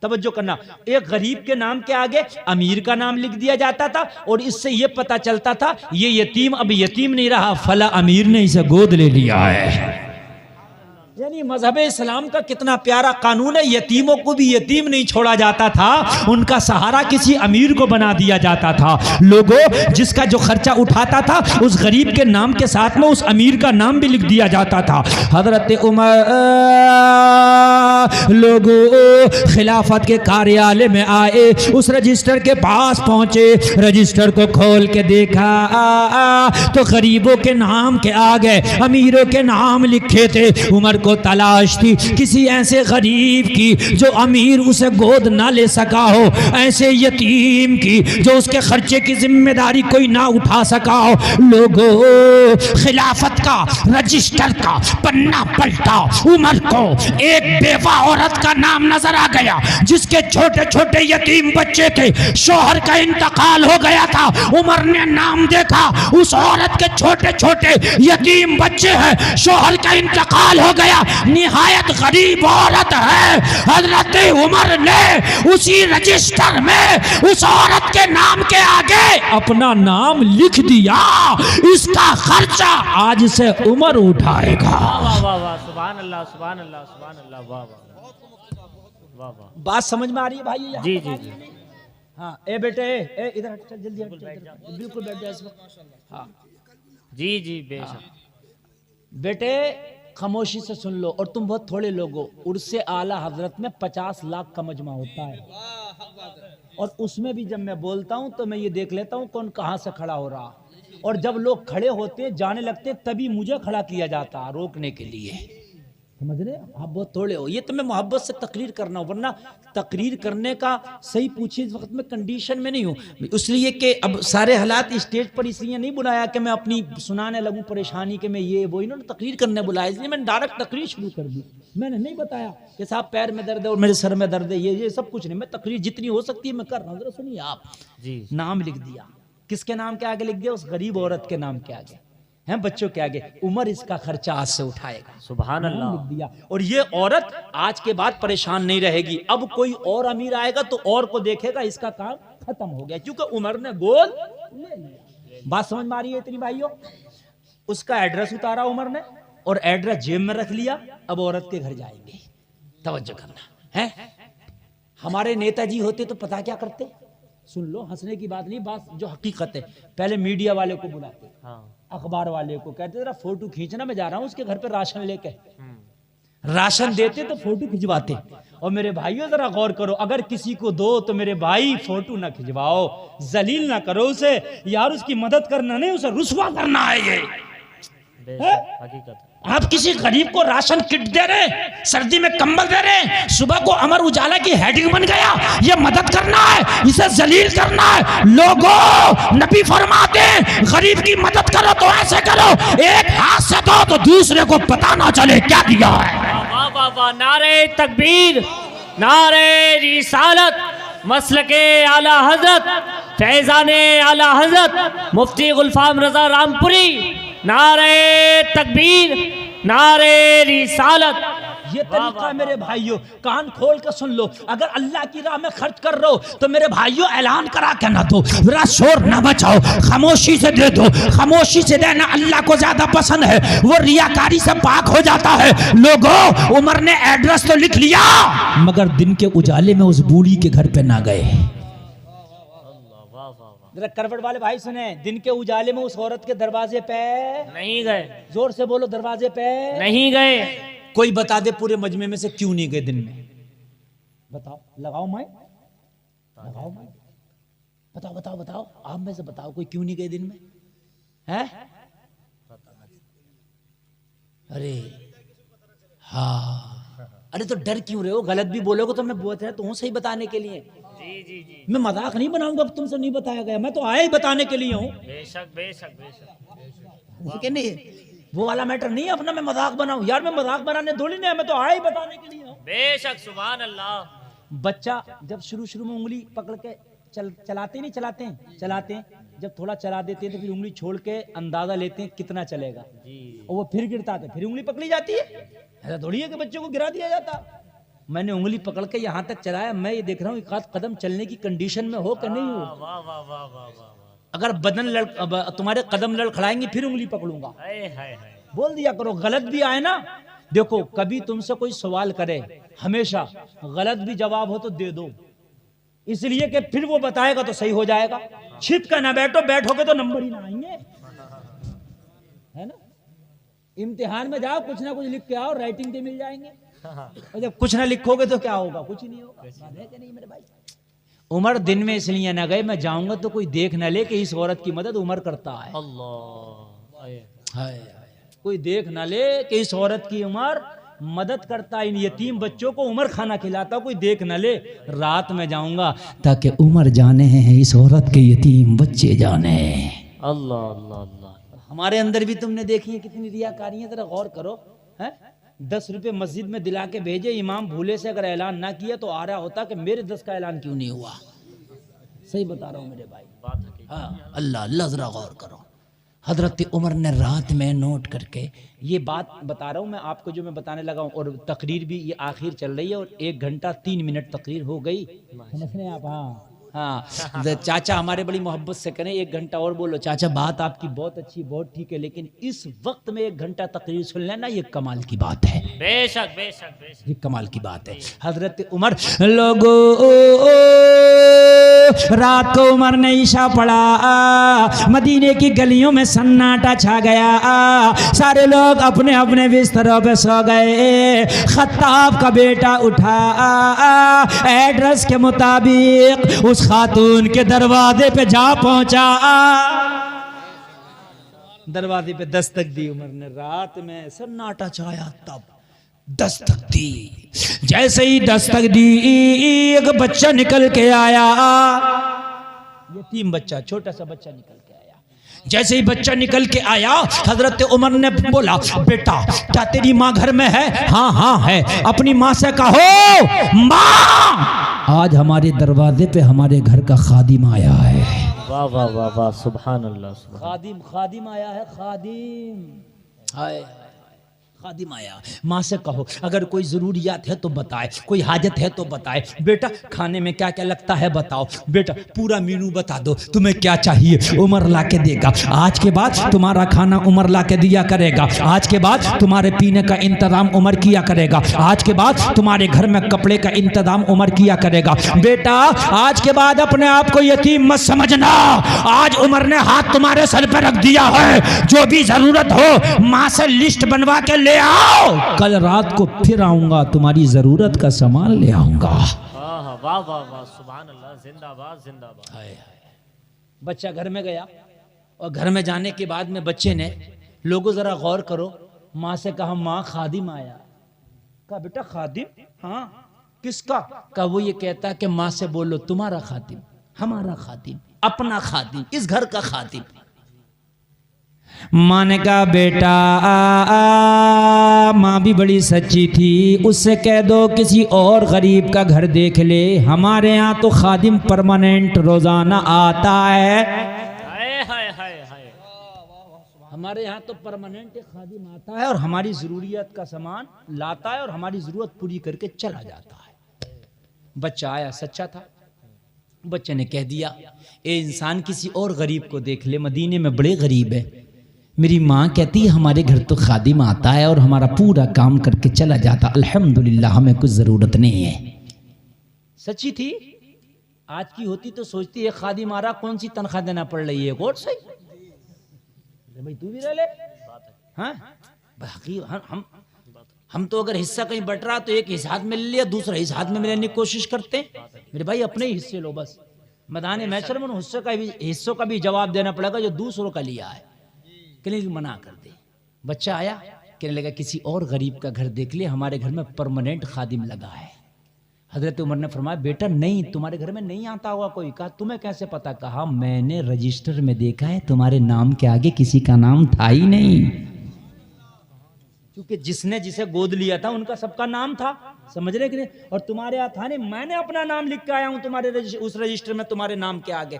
तवज्जो करना, एक गरीब के नाम के आगे अमीर का नाम लिख दिया जाता था, और इससे यह पता चलता था ये यतीम अब यतीम नहीं रहा, फला अमीर ने इसे गोद ले लिया है। यानी मजहब इस्लाम का कितना प्यारा कानून है, यतीमों को भी यतीम नहीं छोड़ा जाता था, उनका सहारा किसी अमीर को बना दिया जाता था। लोगों, जिसका जो खर्चा उठाता था उस गरीब के नाम के साथ में उस अमीर का नाम भी लिख दिया जाता था। हजरत उमर लोगों खिलाफत के कार्यालय में आए, उस रजिस्टर के पास पहुंचे, रजिस्टर को खोल के देखा तो गरीबों के नाम के आगे अमीरों के नाम लिखे थे। उमर को तलाश थी किसी ऐसे गरीब की जो अमीर उसे गोद ना ले सका हो, ऐसे यतीम की जो उसके खर्चे की जिम्मेदारी कोई ना उठा सका हो। लोगों, खिलाफत का रजिस्टर का पन्ना पलटा, उमर को एक बेवा औरत का नाम नजर आ गया जिसके छोटे छोटे यतीम बच्चे थे, शोहर का इंतकाल हो गया था। उमर ने नाम देखा, उस औरत के छोटे छोटे यतीम बच्चे हैं, शोहर का इंतकाल हो गया, निहायत गरीब औरत है। हजरत उमर ने उसी रजिस्टर में उस औरत के नाम के आगे अपना नाम लिख दिया, इसका खर्चा आज से उमर उठाएगा। वाह वाह वाह सुभान अल्लाह सुभान अल्लाह सुभान अल्लाह। वाह वाह वाह वाह। बात समझ में आ रही है भाई? जी जी जी। हाँ, ए बेटे, ए इधर हट, चल जल्दी हट, बिल्कुल बैठ जा इसमें। हाँ जी जी बेशक। बेटे खामोशी से सुन लो, और तुम बहुत थोड़े लोग हो। उर्से आला हजरत में 50 लाख का मजमा होता है, और उसमें भी जब मैं बोलता हूं तो मैं ये देख लेता हूं कौन कहां से खड़ा हो रहा, और जब लोग खड़े होते जाने लगते तभी मुझे खड़ा किया जाता रोकने के लिए। समझ रहे? आप बहुत थोड़े हो। ये तो मैं मोहब्बत से तकरीर करना हूं, वरना तकरीर करने का सही पूछे इस वक्त में कंडीशन में नहीं हूं, इसलिए कि अब सारे हालात स्टेज पर इसलिए नहीं बुलाया कि मैं अपनी सुनाने लगूं परेशानी के मैं ये वो, इन्होंने तकरीर करने बुलाया, इसलिए मैंने डायरेक्ट तकरीर शुरू कर दी। मैंने नहीं बताया कि साहब पैर में दर्द है और मेरे सर में दर्द है, ये सब कुछ नहीं। मैं तकरीर जितनी हो सकती है मैं कर रहा हूँ। जरा सुनिए आप। जी। नाम लिख दिया, किसके नाम के आगे लिख दिया? उस गरीब औरत के नाम के आगे, हैं बच्चों के आगे। उमर इसका खर्चा आज से उठाएगा। सुभान अल्लाह। लिख दिया। और ये औरत आज के बाद परेशान नहीं रहेगी। अब कोई और अमीर आएगा तो और को देखेगा, इसका काम खत्म हो गया, क्योंकि उमर ने गोल ले लिया। बात समझ में आ रही है इतनी भाइयों? उसका एड्रेस उतारा उमर ने और एड्रेस जेब में रख लिया। अब औरत के घर जाएंगे। तवज्जो करना है। हमारे नेताजी होते तो पता क्या करते? सुन लो, हंसने की बात नहीं, बात जो हकीकत है। पहले मीडिया वाले को बुलाते, अखबार वाले को कहते जरा फोटो खींचना, मैं जा रहा हूं उसके घर पे राशन लेके। राशन देते तो फोटो खिंचवाते। और मेरे भाइयों जरा गौर करो, अगर किसी को दो तो मेरे भाई फोटो ना खिंचवाओ, जलील ना करो उसे यार, उसकी मदद करना नहीं, उसे रुसवा करना है। ये हकीकत। आप किसी गरीब को राशन किट दे रहे, सर्दी में कंबल दे रहे, सुबह को अमर उजाला की हेडिंग बन गया, ये मदद करना है, इसे जलील करना है। लोगों, नबी फरमाते हैं गरीब की मदद करो तो ऐसे करो, एक हाथ से दो तो दूसरे को पता ना चले क्या दिया है। वाह वाह वाह, नारे तकबीर, नारे रिसालत, मसलके आला हजरत, फैजाने आला हजरत मुफ्ती गुलफाम रजा रामपुरी, नारे तकबीर, नारे रिसालत। ये तरीका मेरे भाइयों, कान खोल कर सुन लो। अगर अल्लाह की राह में खर्च कर रहे हो तो मेरे भाइयों ऐलान करा के ना दो, मेरा शोर ना बचाओ, खामोशी से दे दो। खामोशी से देना अल्लाह को ज्यादा पसंद है, वो रियाकारी से पाक हो जाता है। लोगों, उमर ने एड्रेस तो लिख लिया, मगर दिन के उजाले में उस बूढ़ी के घर पे ना गए। जरा करवट वाले भाई सुने, दिन के उजाले में उस औरत के दरवाजे पे नहीं गए। जोर से बोलो, दरवाजे पे नहीं गए। कोई बता दे पूरे मजमे में से क्यों नहीं गए दिन में? बताओ, लगाओ माइक, लगाओ माइक, बताओ बताओ बताओ, आप में से बताओ कोई क्यों नहीं गए दिन में? हैं? अरे हाँ, अरे तो डर क्यों रहे हो? गलत भी बोलोगे तो मैं बोलता हूँ सही बताने के लिए। जी जी जी, मैं मजाक नहीं बनाऊंगा, अब तुमसे नहीं बताया गया, मैं तो आया ही बताने के लिए हूँ। बेशक बेशक बेशक। ठीक है, नहीं वो वाला मैटर नहीं है अपना मैं मजाक बनाऊं यार, मैं मजाक बनाने थोड़ी नहीं है, मैं तो आया ही बताने के लिए हूँ। बेशक, सुभान अल्लाह। बच्चा जब शुरू में उंगली पकड़ के चलाते हैं, जब थोड़ा चला देते हैं तो फिर उंगली छोड़ के अंदाजा लेते हैं कितना चलेगा, और वो फिर गिरता है, फिर उंगली पकड़ी जाती है। ऐसा थोड़ी है कि बच्चों को गिरा दिया जाता। मैंने उंगली पकड़ के यहाँ तक चलाया, मैं ये देख रहा हूँ एक कदम चलने की कंडीशन में हो कि नहीं हो। वाह वाह वाह वाह वाह। अगर तुम्हारे कदम लड़खड़ाएंगे फिर उंगली पकड़ूंगा। बोल दिया करो, गलत भी आए ना। देखो, कभी तुमसे कोई सवाल करे, हमेशा गलत भी जवाब हो तो दे दो, इसलिए कि फिर वो बताएगा तो सही हो जाएगा। छिप कर ना बैठो, बैठोगे तो नंबर ही ना आएंगे, है ना। इम्तिहान में जाओ, कुछ ना कुछ लिख के आओ, राइटिंग के मिल जाएंगे। और जब कुछ ना लिखोगे तो क्या होगा? कुछ ही नहीं होगा। नहीं मेरे भाई, उमर दिन में इसलिए ना गए, मैं जाऊंगा तो कोई देख ना ले कि इस औरत की मदद उमर करता है। अल्लाह, कोई देख ना ले कि इस औरत की उमर मदद करता है, इन यतीम बच्चों को उमर खाना खिलाता, कोई देख ना ले। रात में जाऊंगा ताकि उमर जाने हैं, इस औरत के यतीम बच्चे जाने। अल्लाह अल्लाह अल्लाह। हमारे अंदर भी तुमने देखी है कितनी रियाकारी है, जरा गौर करो। है 10 रुपए मस्जिद में दिला के भेजे, इमाम भूले से अगर ऐलान ना किया तो आ रहा होता कि मेरे 10 का ऐलान क्यों नहीं हुआ। सही बता रहा हूँ मेरे भाई। हाँ, अल्लाह अल्लाह, जरा गौर करो। हजरत उमर ने रात में नोट करके, ये बात बता रहा हूँ मैं आपको जो मैं बताने लगा हूँ, और तकरीर भी ये आखिर चल रही है, और 1 घंटा 3 मिनट तकरीर हो गई, समझ रहे हैं आप? हाँ, चाचा हमारे बड़ी मोहब्बत से करें 1 घंटा और बोलो। चाचा बात आपकी बहुत अच्छी, बहुत ठीक है, लेकिन इस वक्त में 1 घंटा तकरीर सुन लेना, ये कमाल की बात है। बेशक बेशक बेशक, ये कमाल की बात है। हजरत उमर, लोगों रात को उमर ने ईशा पढ़ा, मदीने की गलियों में सन्नाटा छा गया, सारे लोग अपने अपने बिस्तरों पे सो गए। खत्ताब का बेटा उठा, एड्रेस के मुताबिक उस खातून के दरवाजे पे जा पहुंचा। दरवाजे पे दस्तक दी उमर ने, रात में सन्नाटा छाया, तब दस्तक दी। जैसे ही दस्तक दी, एक बच्चा निकल के आया, यतीम बच्चा, छोटा सा बच्चा निकल के आया। जैसे ही बच्चा निकल के आया, हजरत उमर ने बोला, बेटा क्या तेरी माँ घर में है? हाँ हाँ है। अपनी माँ से कहो, माँ आज हमारे दरवाजे पे हमारे घर का खादिम आया है। वाह वाह वाह वाह, सुभान अल्लाह सुभान। खादिम, खादिम आया है, खादिम, हाय खादिम आया। माँ से कहो अगर कोई ज़रूरियात है तो बताए, कोई हाजत है तो बताए। बेटा खाने में क्या क्या लगता है बताओ, बेटा पूरा मेनू बता दो, तुम्हें क्या चाहिए उमर ला के देगा। आज के बाद तुम्हारा खाना उमर ला के दिया करेगा, आज के बाद तुम्हारे पीने का इंतजाम उमर किया करेगा, आज के बाद तुम्हारे घर में कपड़े का इंतजाम उमर किया करेगा। बेटा आज के बाद अपने आप को यतीम मत समझना, आज उमर ने हाथ तुम्हारे सर पर रख दिया है, जो भी जरूरत हो माँ से लिस्ट बनवा के ले आओ, कल रात को फिर आऊंगा तुम्हारी जरूरत का सामान ले आऊंगा। वाह वाह वाह वाह, सुभान अल्लाह, जिंदाबाद जिंदाबाद। बच्चा घर में गया और घर में जाने के बाद में बच्चे ने, लोगों जरा गौर करो, माँ से कहा माँ खादिम आया। कहा बेटा खादिम? हाँ किसका? कहा वो ये कहता है कि माँ से बोलो तुम्हारा खादिम, हमारा खादिम, अपना खादिम, इस घर का खादिम। माँ ने कहा बेटा माँ भी बड़ी सच्ची थी, उससे कह दो किसी और गरीब का घर देख ले, हमारे यहाँ तो खादिम परमानेंट रोजाना आता है। हाय हाय हाय हाय, हमारे यहाँ तो परमानेंट खादिम आता है और हमारी जरूरियत का सामान लाता है और हमारी जरूरत पूरी करके चला जाता है। बच्चा आया, सच्चा था, बच्चे ने कह दिया ए इंसान किसी और गरीब को देख ले, मदीने में बड़े गरीब है। मेरी माँ कहती है हमारे घर तो खादिम आता है और हमारा पूरा काम करके चला जाता, अल्हम्दुलिल्लाह हमें कुछ ज़रूरत नहीं है। सच्ची थी, आज की होती तो सोचती है खादिम आ रहा, कौन सी तनख्वाह देना पड़ रही है, और सही भाई तू भी रह ले। हाँ बाकी हम तो अगर हिस्सा कहीं बट रहा तो एक हिस्सा हाथ में ले लिया, दूसरा हिस्सा हाथ में लेने की कोशिश करते हैं। मेरे भाई अपने ही हिस्से लो बस, मैदान मैशर में हिस्सों का भी जवाब देना पड़ेगा जो दूसरों का लिया है। कहने मना कर दे। बच्चा आया, कहने लगा किसी और गरीब का घर देख ले, हमारे घर में परमानेंट खादिम लगा है। हजरत उमर ने फरमाया बेटा नहीं, तुम्हारे घर में नहीं आता होगा कोई। कहा तुम्हें कैसे पता? कहा मैंने रजिस्टर में देखा है, तुम्हारे नाम के आगे किसी का नाम था ही नहीं, क्योंकि जिसने जिसे गोद लिया था उनका सबका नाम था, समझ रहे कि नहीं? और तुम्हारे यहाँ था नहीं, मैंने अपना नाम लिख के आया हूं तुम्हारे उस रजिस्टर में, तुम्हारे नाम के आगे।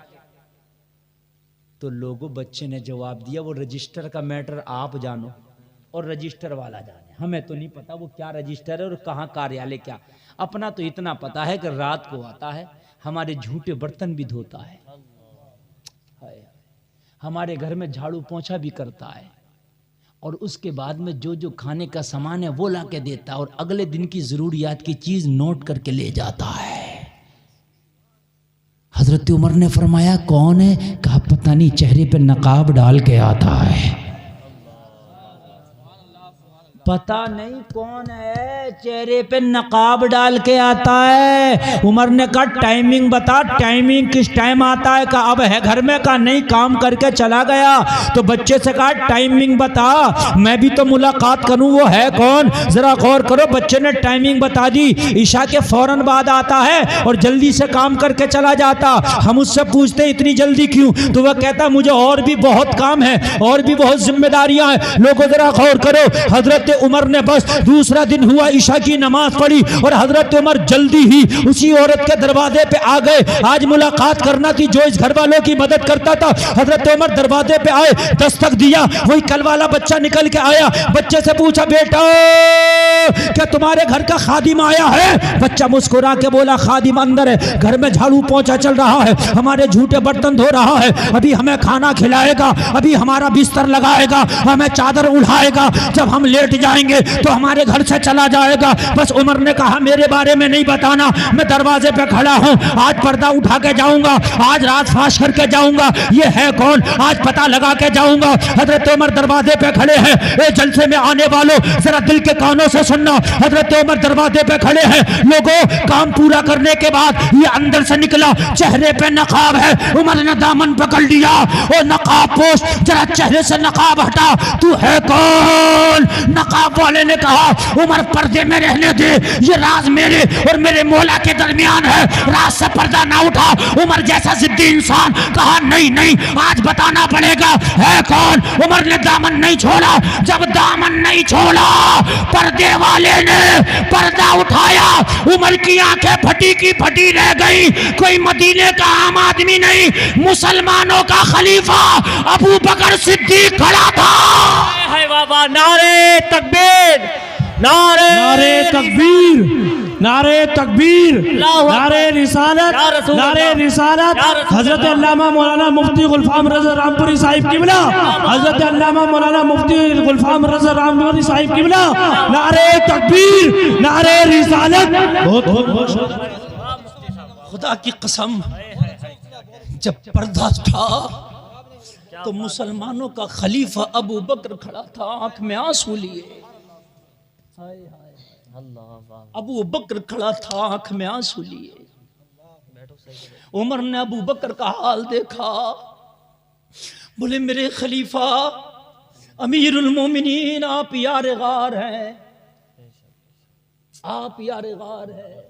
तो लोगों बच्चे ने जवाब दिया वो रजिस्टर का मैटर आप जानो और रजिस्टर वाला जाने, हमें तो नहीं पता वो क्या रजिस्टर है और कहाँ कार्यालय क्या। अपना तो इतना पता है कि रात को आता है, हमारे झूठे बर्तन भी धोता है, हमारे घर में झाड़ू पोंछा भी करता है, और उसके बाद में जो जो खाने का सामान है वो ला के देता है, और अगले दिन की जरूरियात की चीज नोट करके ले जाता है। हजरत उमर ने फरमाया कौन है? कहा पता नहीं, चेहरे पे नकाब डाल के आता है। पता नहीं कौन है, चेहरे पे नकाब डाल के आता है। उमर ने कहा टाइमिंग बता, टाइमिंग किस टाइम आता है? कहा अब है घर में? कहा नहीं, काम करके चला गया। तो बच्चे से कहा टाइमिंग बता, मैं भी तो मुलाकात करूं, वो है कौन? जरा गौर करो, बच्चे ने टाइमिंग बता दी, ईशा के फौरन बाद आता है और जल्दी से काम करके चला जाता। हम उससे पूछते इतनी जल्दी क्यों? तो वह कहता मुझे और भी बहुत काम है, और भी बहुत जिम्मेदारियां हैं। लोगों जरा गौर करो, हजरत उमर ने बस दूसरा दिन हुआ, ईशा की नमाज पढ़ी और हजरत उमर जल्दी ही उसी औरत के दरवाजे पे आ गए। आज मुलाकात करना थी जो इस घर वालों की मदद करता था। हजरत उमर दरवाजे पे आए, दस्तक दिया, वही कल वाला बच्चा निकल के आया। बच्चे से पूछा बेटा क्या तुम्हारे घर का खादिम आया है? बच्चा मुस्कुरा के बोला खादिम अंदर है, घर में झाड़ू पोंछा चल रहा है, हमारे झूठे बर्तन धो रहा है, अभी हमें खाना खिलाएगा, अभी हमारा बिस्तर लगाएगा, हमें चादर उड़ाएगा, जब हम लेट जाएंगे तो हमारे घर से चला जाएगा। बस उमर ने कहा मेरे बारे में नहीं बताना, मैं दरवाजे पे खड़ा हूँ, आज पर्दा उठा के जाऊंगा, आज रात फाश करके जाऊंगा, ये है कौन आज पता लगा के जाऊंगा। हजरत उमर दरवाजे पे खड़े हैं। ए जलसे में आने वालों जरा दिल के कानों से सुनना, हजरत उमर दरवाजे पे खड़े हैं। लोगों काम पूरा करने के बाद ये अंदर से निकला, चेहरे पे नकाब है। उमर ने दामन पकड़ लिया, ओ नकाब पोश जरा चेहरे से नकाब हटा, तू है कौन? नकाब वाले ने कहा उमर पर्दे में रहने दे, ये राज मेरे और मेरे मौला के दरमियान है, राज से पर्दा ना उठा। उमर जैसा जिद्दी इंसान कहा नहीं नहीं आज बताना पड़ेगा, है कौन? उमर ने दामन नहीं छोड़ा। जब दामन नहीं छोड़ा पर्दे वाले ने पर्दा उठाया उमर की आंखें फटी की फटी रह गई। कोई मदीने का आम आदमी नहीं, मुसलमानों का खलीफा अबू बकर सिद्दीक खड़ा था। है बाबा, नारे तकबीर, नारे नारे तकबीर, नारे तकबीर, अल्लाहु अकबर। नारे रिसालत, या रसूल नारे अल्लाह। रिसालत। या रसूल हजरत अल्लाह। अल्लामा मौलाना मुफ्ती गुलफाम रज़ा रामपुरी साहिब किबला, हजरत अल्लामा मौलाना मुफ्ती गुलफाम रज़ा रामपुरी साहिब किबला। नारे तकबीर, नारे रिसालत। बहुत बहुत खुदा की कसम, जब पर्दा था तो मुसलमानों का खलीफा अबू बकर खड़ा था, आंख में आंसू लिए। अबू बकर खड़ा था, आंख में आंसू लिए। उमर ने अबू बकर का हाल देखा, बोले मेरे खलीफा अमीरुल मोमिनीन, आप यार गार हैं, आप यार गार हैं।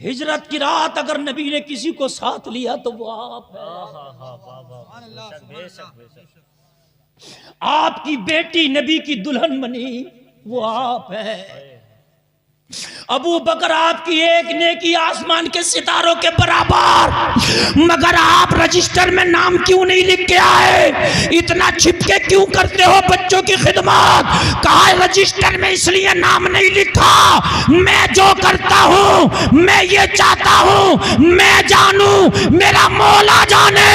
हिजरत की रात अगर नबी ने किसी को साथ लिया तो वो आप है। आपकी बेटी नबी की दुल्हन बनी, वो आप है। अबू बकर आपकी एक नेकी आसमान के सितारों के बराबर, मगर आप रजिस्टर में नाम क्यों नहीं लिख के आए? इतना छिपके क्यों करते हो बच्चों की खिदमत? कहा रजिस्टर में इसलिए नाम नहीं लिखा, मैं जो करता हूं मैं ये चाहता हूं मैं जानू, मेरा मौला जाने।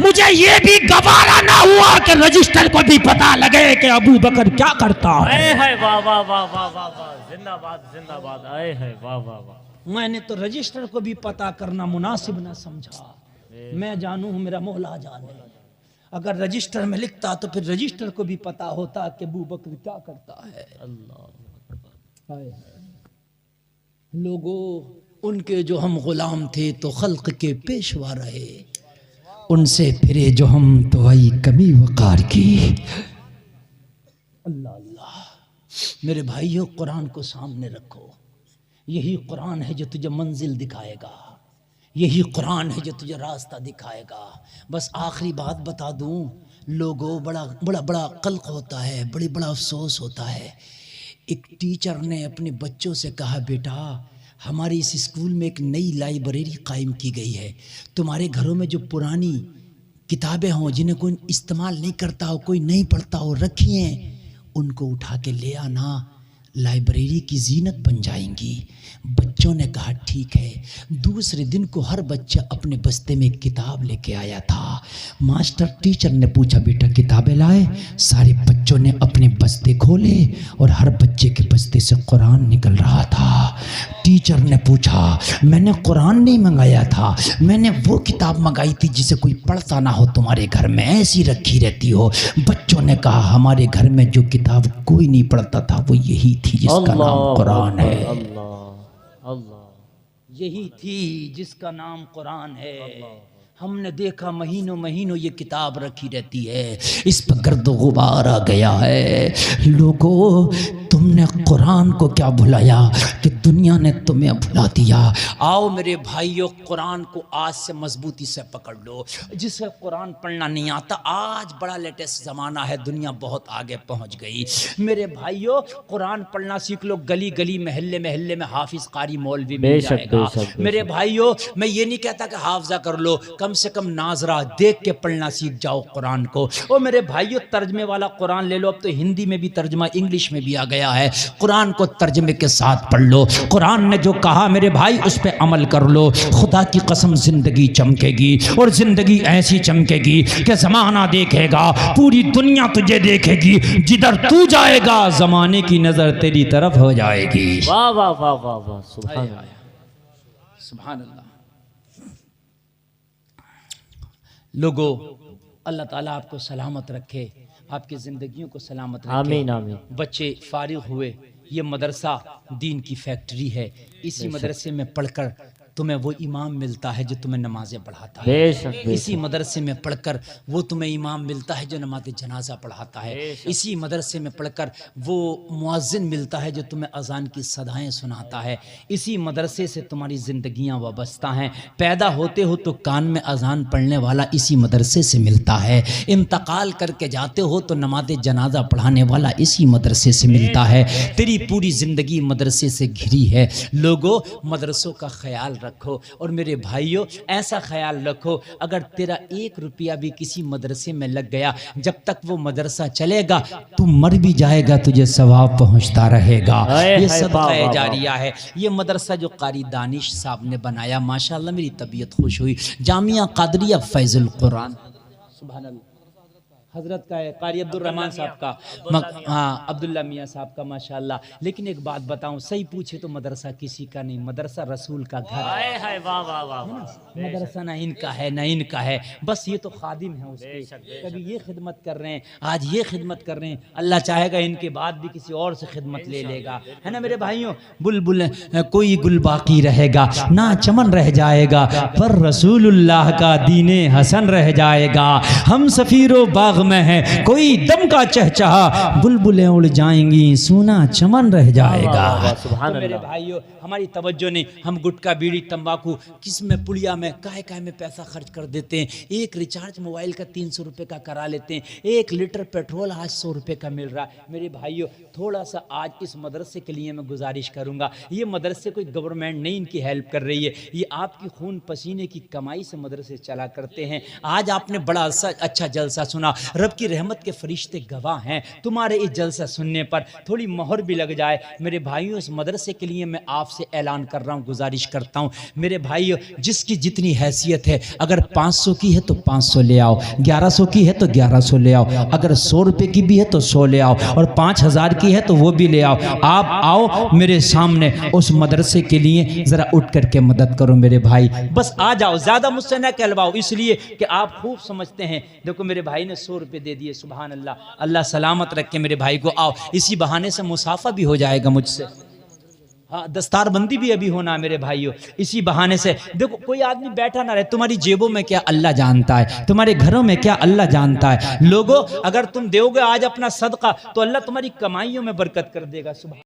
मुझे ये भी गवारा ना हुआ कि रजिस्टर को भी पता लगे कि अबू बकर क्या करता है। है वाह वाह वाह वाह वाह वाह, जिंदाबाद जिंदाबाद, आए है वाह वाह वाह। मैंने तो रजिस्टर को भी पता करना मुनासिब ना समझा, मैं जानू मेरा मौला जाने। अगर रजिस्टर में लिखता तो फिर रजिस्टर को भी पता होता कि अबू बकर क्या करता है। लोगों, उनके जो हम गुलाम थे तो खल्क के पेशवा रहे, उनसे फिरे जो हम तो आई कमी वकार की। अल्लाह अल्लाह। मेरे भाइयों, कुरान को सामने रखो। यही कुरान है जो तुझे मंजिल दिखाएगा, यही कुरान है जो तुझे रास्ता दिखाएगा। बस आखिरी बात बता दूं, लोगों, बड़ा बड़ा बड़ा कल्क होता है, बड़ा अफसोस होता है। एक टीचर ने अपने बच्चों से कहा, बेटा हमारे इस स्कूल में एक नई लाइब्रेरी कायम की गई है, तुम्हारे घरों में जो पुरानी किताबें हों जिन्हें कोई इस्तेमाल नहीं करता हो, कोई नहीं पढ़ता हो, रखी हैं, उनको उठा के ले आना, लाइब्रेरी की जीनत बन जाएंगी। बच्चों ने कहा ठीक है। दूसरे दिन को हर बच्चा अपने बस्ते में किताब लेके आया था। मास्टर टीचर ने पूछा, बेटा किताबें लाए? सारे बच्चों ने अपने बस्ते खोले और हर बच्चे के बस्ते से कुरान निकल रहा था। टीचर ने पूछा, मैंने कुरान नहीं मंगाया था, मैंने वो किताब मंगाई थी जिसे कोई पढ़ता ना हो, तुम्हारे घर में ऐसी रखी रहती हो। बच्चों ने कहा, हमारे घर में जो किताब कोई नहीं पढ़ता था वो यही थी जिसका नाम कुरान है। यही थी जिसका नाम कुरान है। हमने देखा महीनों महीनों ये किताब रखी रहती है, इस पर गर्द गुबार आ गया है। लोगों, तुमने कुरान को क्या भुलाया कि दुनिया ने तुम्हें भुला दिया। आओ मेरे भाइयों, कुरान को आज से मजबूती से पकड़ लो। जिसे कुरान पढ़ना नहीं आता, आज बड़ा लेटेस्ट ज़माना है, दुनिया बहुत आगे पहुंच गई। मेरे भाइयों, कुरान पढ़ना सीख लो। गली गली महल्ले महल्ले में हाफिज कारी मौलवी मिल जाएगा। मेरे भाइयों, मैं ये नहीं कहता कि हाफजा कर लो, कम से कम नाजरा देख के पढ़ना सीख जाओ कुरान को। और मेरे भाइयों, तर्जमे वाला कुरान ले लो। अब तो हिंदी में भी तर्जमा, इंग्लिश में भी आ गया है। कुरान को तर्जमे के साथ पढ़ लो। कुरान ने जो कहा मेरे भाई, उस पे अमल कर लो। खुदा की कसम, जिंदगी चमकेगी, और जिंदगी ऐसी चमकेगी कि जमाना देखेगा, पूरी दुनिया तुझे देखेगी। जिधर तू जाएगा जमाने की नजर तेरी तरफ हो जाएगी। वाह वाह वाह वाह वाह, सुभान अल्लाह, सुभान अल्लाह। लोगों, अल्लाह ताला आपको सलामत रखे, आपकी ज़िंदगियों को सलामत रखे। आमीन आमीन। बच्चे फारिग हुए, ये मदरसा दीन की फैक्ट्री है। इसी मदरसे में पढ़कर तुम्हें वो इमाम मिलता है जो तुम्हें नमाजें पढ़ाता है। बेशक, बेशक। इसी मदरसे में पढ़कर वो तुम्हें इमाम मिलता है जो नमाज जनाजा पढ़ाता है। बेशक। इसी मदरसे में पढ़कर वो मुअज्जिन मिलता है जो तुम्हें अजान की सदाएं सुनाता है। इसी मदरसे से तुम्हारी जिंदगियां वाबस्ता हैं। पैदा होते हो तो कान में अजान पढ़ने वाला इसी मदरसे से मिलता है। इंतकाल करके जाते हो तो नमाज जनाजा पढ़ाने वाला इसी मदरसे से मिलता है। तेरी पूरी जिंदगी मदरसे से घिरी है। लोगों, मदरसों का ख्याल रखो। और मेरे भाइयों, ऐसा ख्याल रखो, अगर तेरा 1 रुपया भी किसी मदरसे में लग गया, जब तक वो मदरसा चलेगा तू मर भी जाएगा, तुझे सवाब पहुंचता रहेगा। ये सदका जारिया है। ये मदरसा जो कारी दानिश साहब ने बनाया, माशाअल्लाह मेरी तबीयत खुश हुई। जामिया कादरिया फैजुल कुरान, सुभान अल्लाह, हजरत का है, कारी अब्दुल रहमान साहब का, हाँ अब्दुल्ला मियाँ साहब का, माशाअल्लाह। लेकिन एक बात बताऊं, सही पूछे तो मदरसा किसी का नहीं, मदरसा रसूल का घर है। हाय वाह वाह वाह। मदरसा ना इनका है ना इनका है, बस ये तो खादिम है उसके। कभी ये खिदमत कर रहे हैं, आज ये खिदमत कर रहे हैं, अल्लाह चाहेगा इनके बाद भी किसी और से खिदमत ले लेगा, है ना मेरे भाइयों। बुलबुल कोई गुल बाकी रहेगा ना चमन रह जाएगा, पर रसूलुल्लाह का दीने हसन रह जाएगा। हम सफीरो बाग में है, कोई दम का चहचहा, बुलबुलें उड़ जाएंगी, सूना चमन रह जाएगा। तो मेरे भाइयों, हमारी तवज्जो नहीं, हम गुटखा बीड़ी तंबाकू किस में पुड़िया में काहे में पैसा खर्च कर देते हैं। एक रिचार्ज मोबाइल का 300 रुपये का करा लेते हैं। 1 लीटर पेट्रोल आज 100 रुपये का मिल रहा है। मेरे भाइयों, थोड़ा सा आज इस मदरसे के लिए मैं गुजारिश करूंगा। ये मदरसे कोई गवर्नमेंट नहीं इनकी हेल्प कर रही है, ये आपकी खून पसीने की कमाई से मदरसे चला करते हैं। आज आपने बड़ा अच्छा जलसा सुना, रब की रहमत के फरिश्ते गवाह हैं तुम्हारे इस जलसा सुनने पर। थोड़ी मोहर भी लग जाए मेरे भाइयों, इस मदरसे के लिए मैं आपसे ऐलान कर रहा हूं, गुजारिश करता हूं मेरे भाइयों, जिसकी जितनी हैसियत है, अगर 500 की है तो 500 ले आओ, 1100 की है तो 1100 ले आओ, अगर 100 रुपए की भी है तो 100 ले आओ, और 5000 की है तो वो भी ले आओ। आप आओ मेरे सामने, उस मदरसे के लिए जरा उठ करके मदद करो मेरे भाई, बस आ जाओ, ज्यादा मुझसे न कहलवाओ, इसलिए कि आप खूब समझते हैं। देखो मेरे भाई ने 100 रुपये दे दिए, सुभान अल्लाह, अल्लाह सलामत रखे मेरे भाई को। आओ, इसी बहाने से मुसाफा भी हो जाएगा मुझसे, हाँ दस्तारबंदी भी अभी होना मेरे भाइयों, इसी बहाने से। देखो कोई आदमी बैठा ना रहे, तुम्हारी जेबों में क्या अल्लाह जानता है, तुम्हारे घरों में क्या अल्लाह जानता है। लोगों, अगर तुम दोगे आज अपना सदका तो अल्लाह तुम्हारी कमाइयों में बरकत कर देगा। सुभान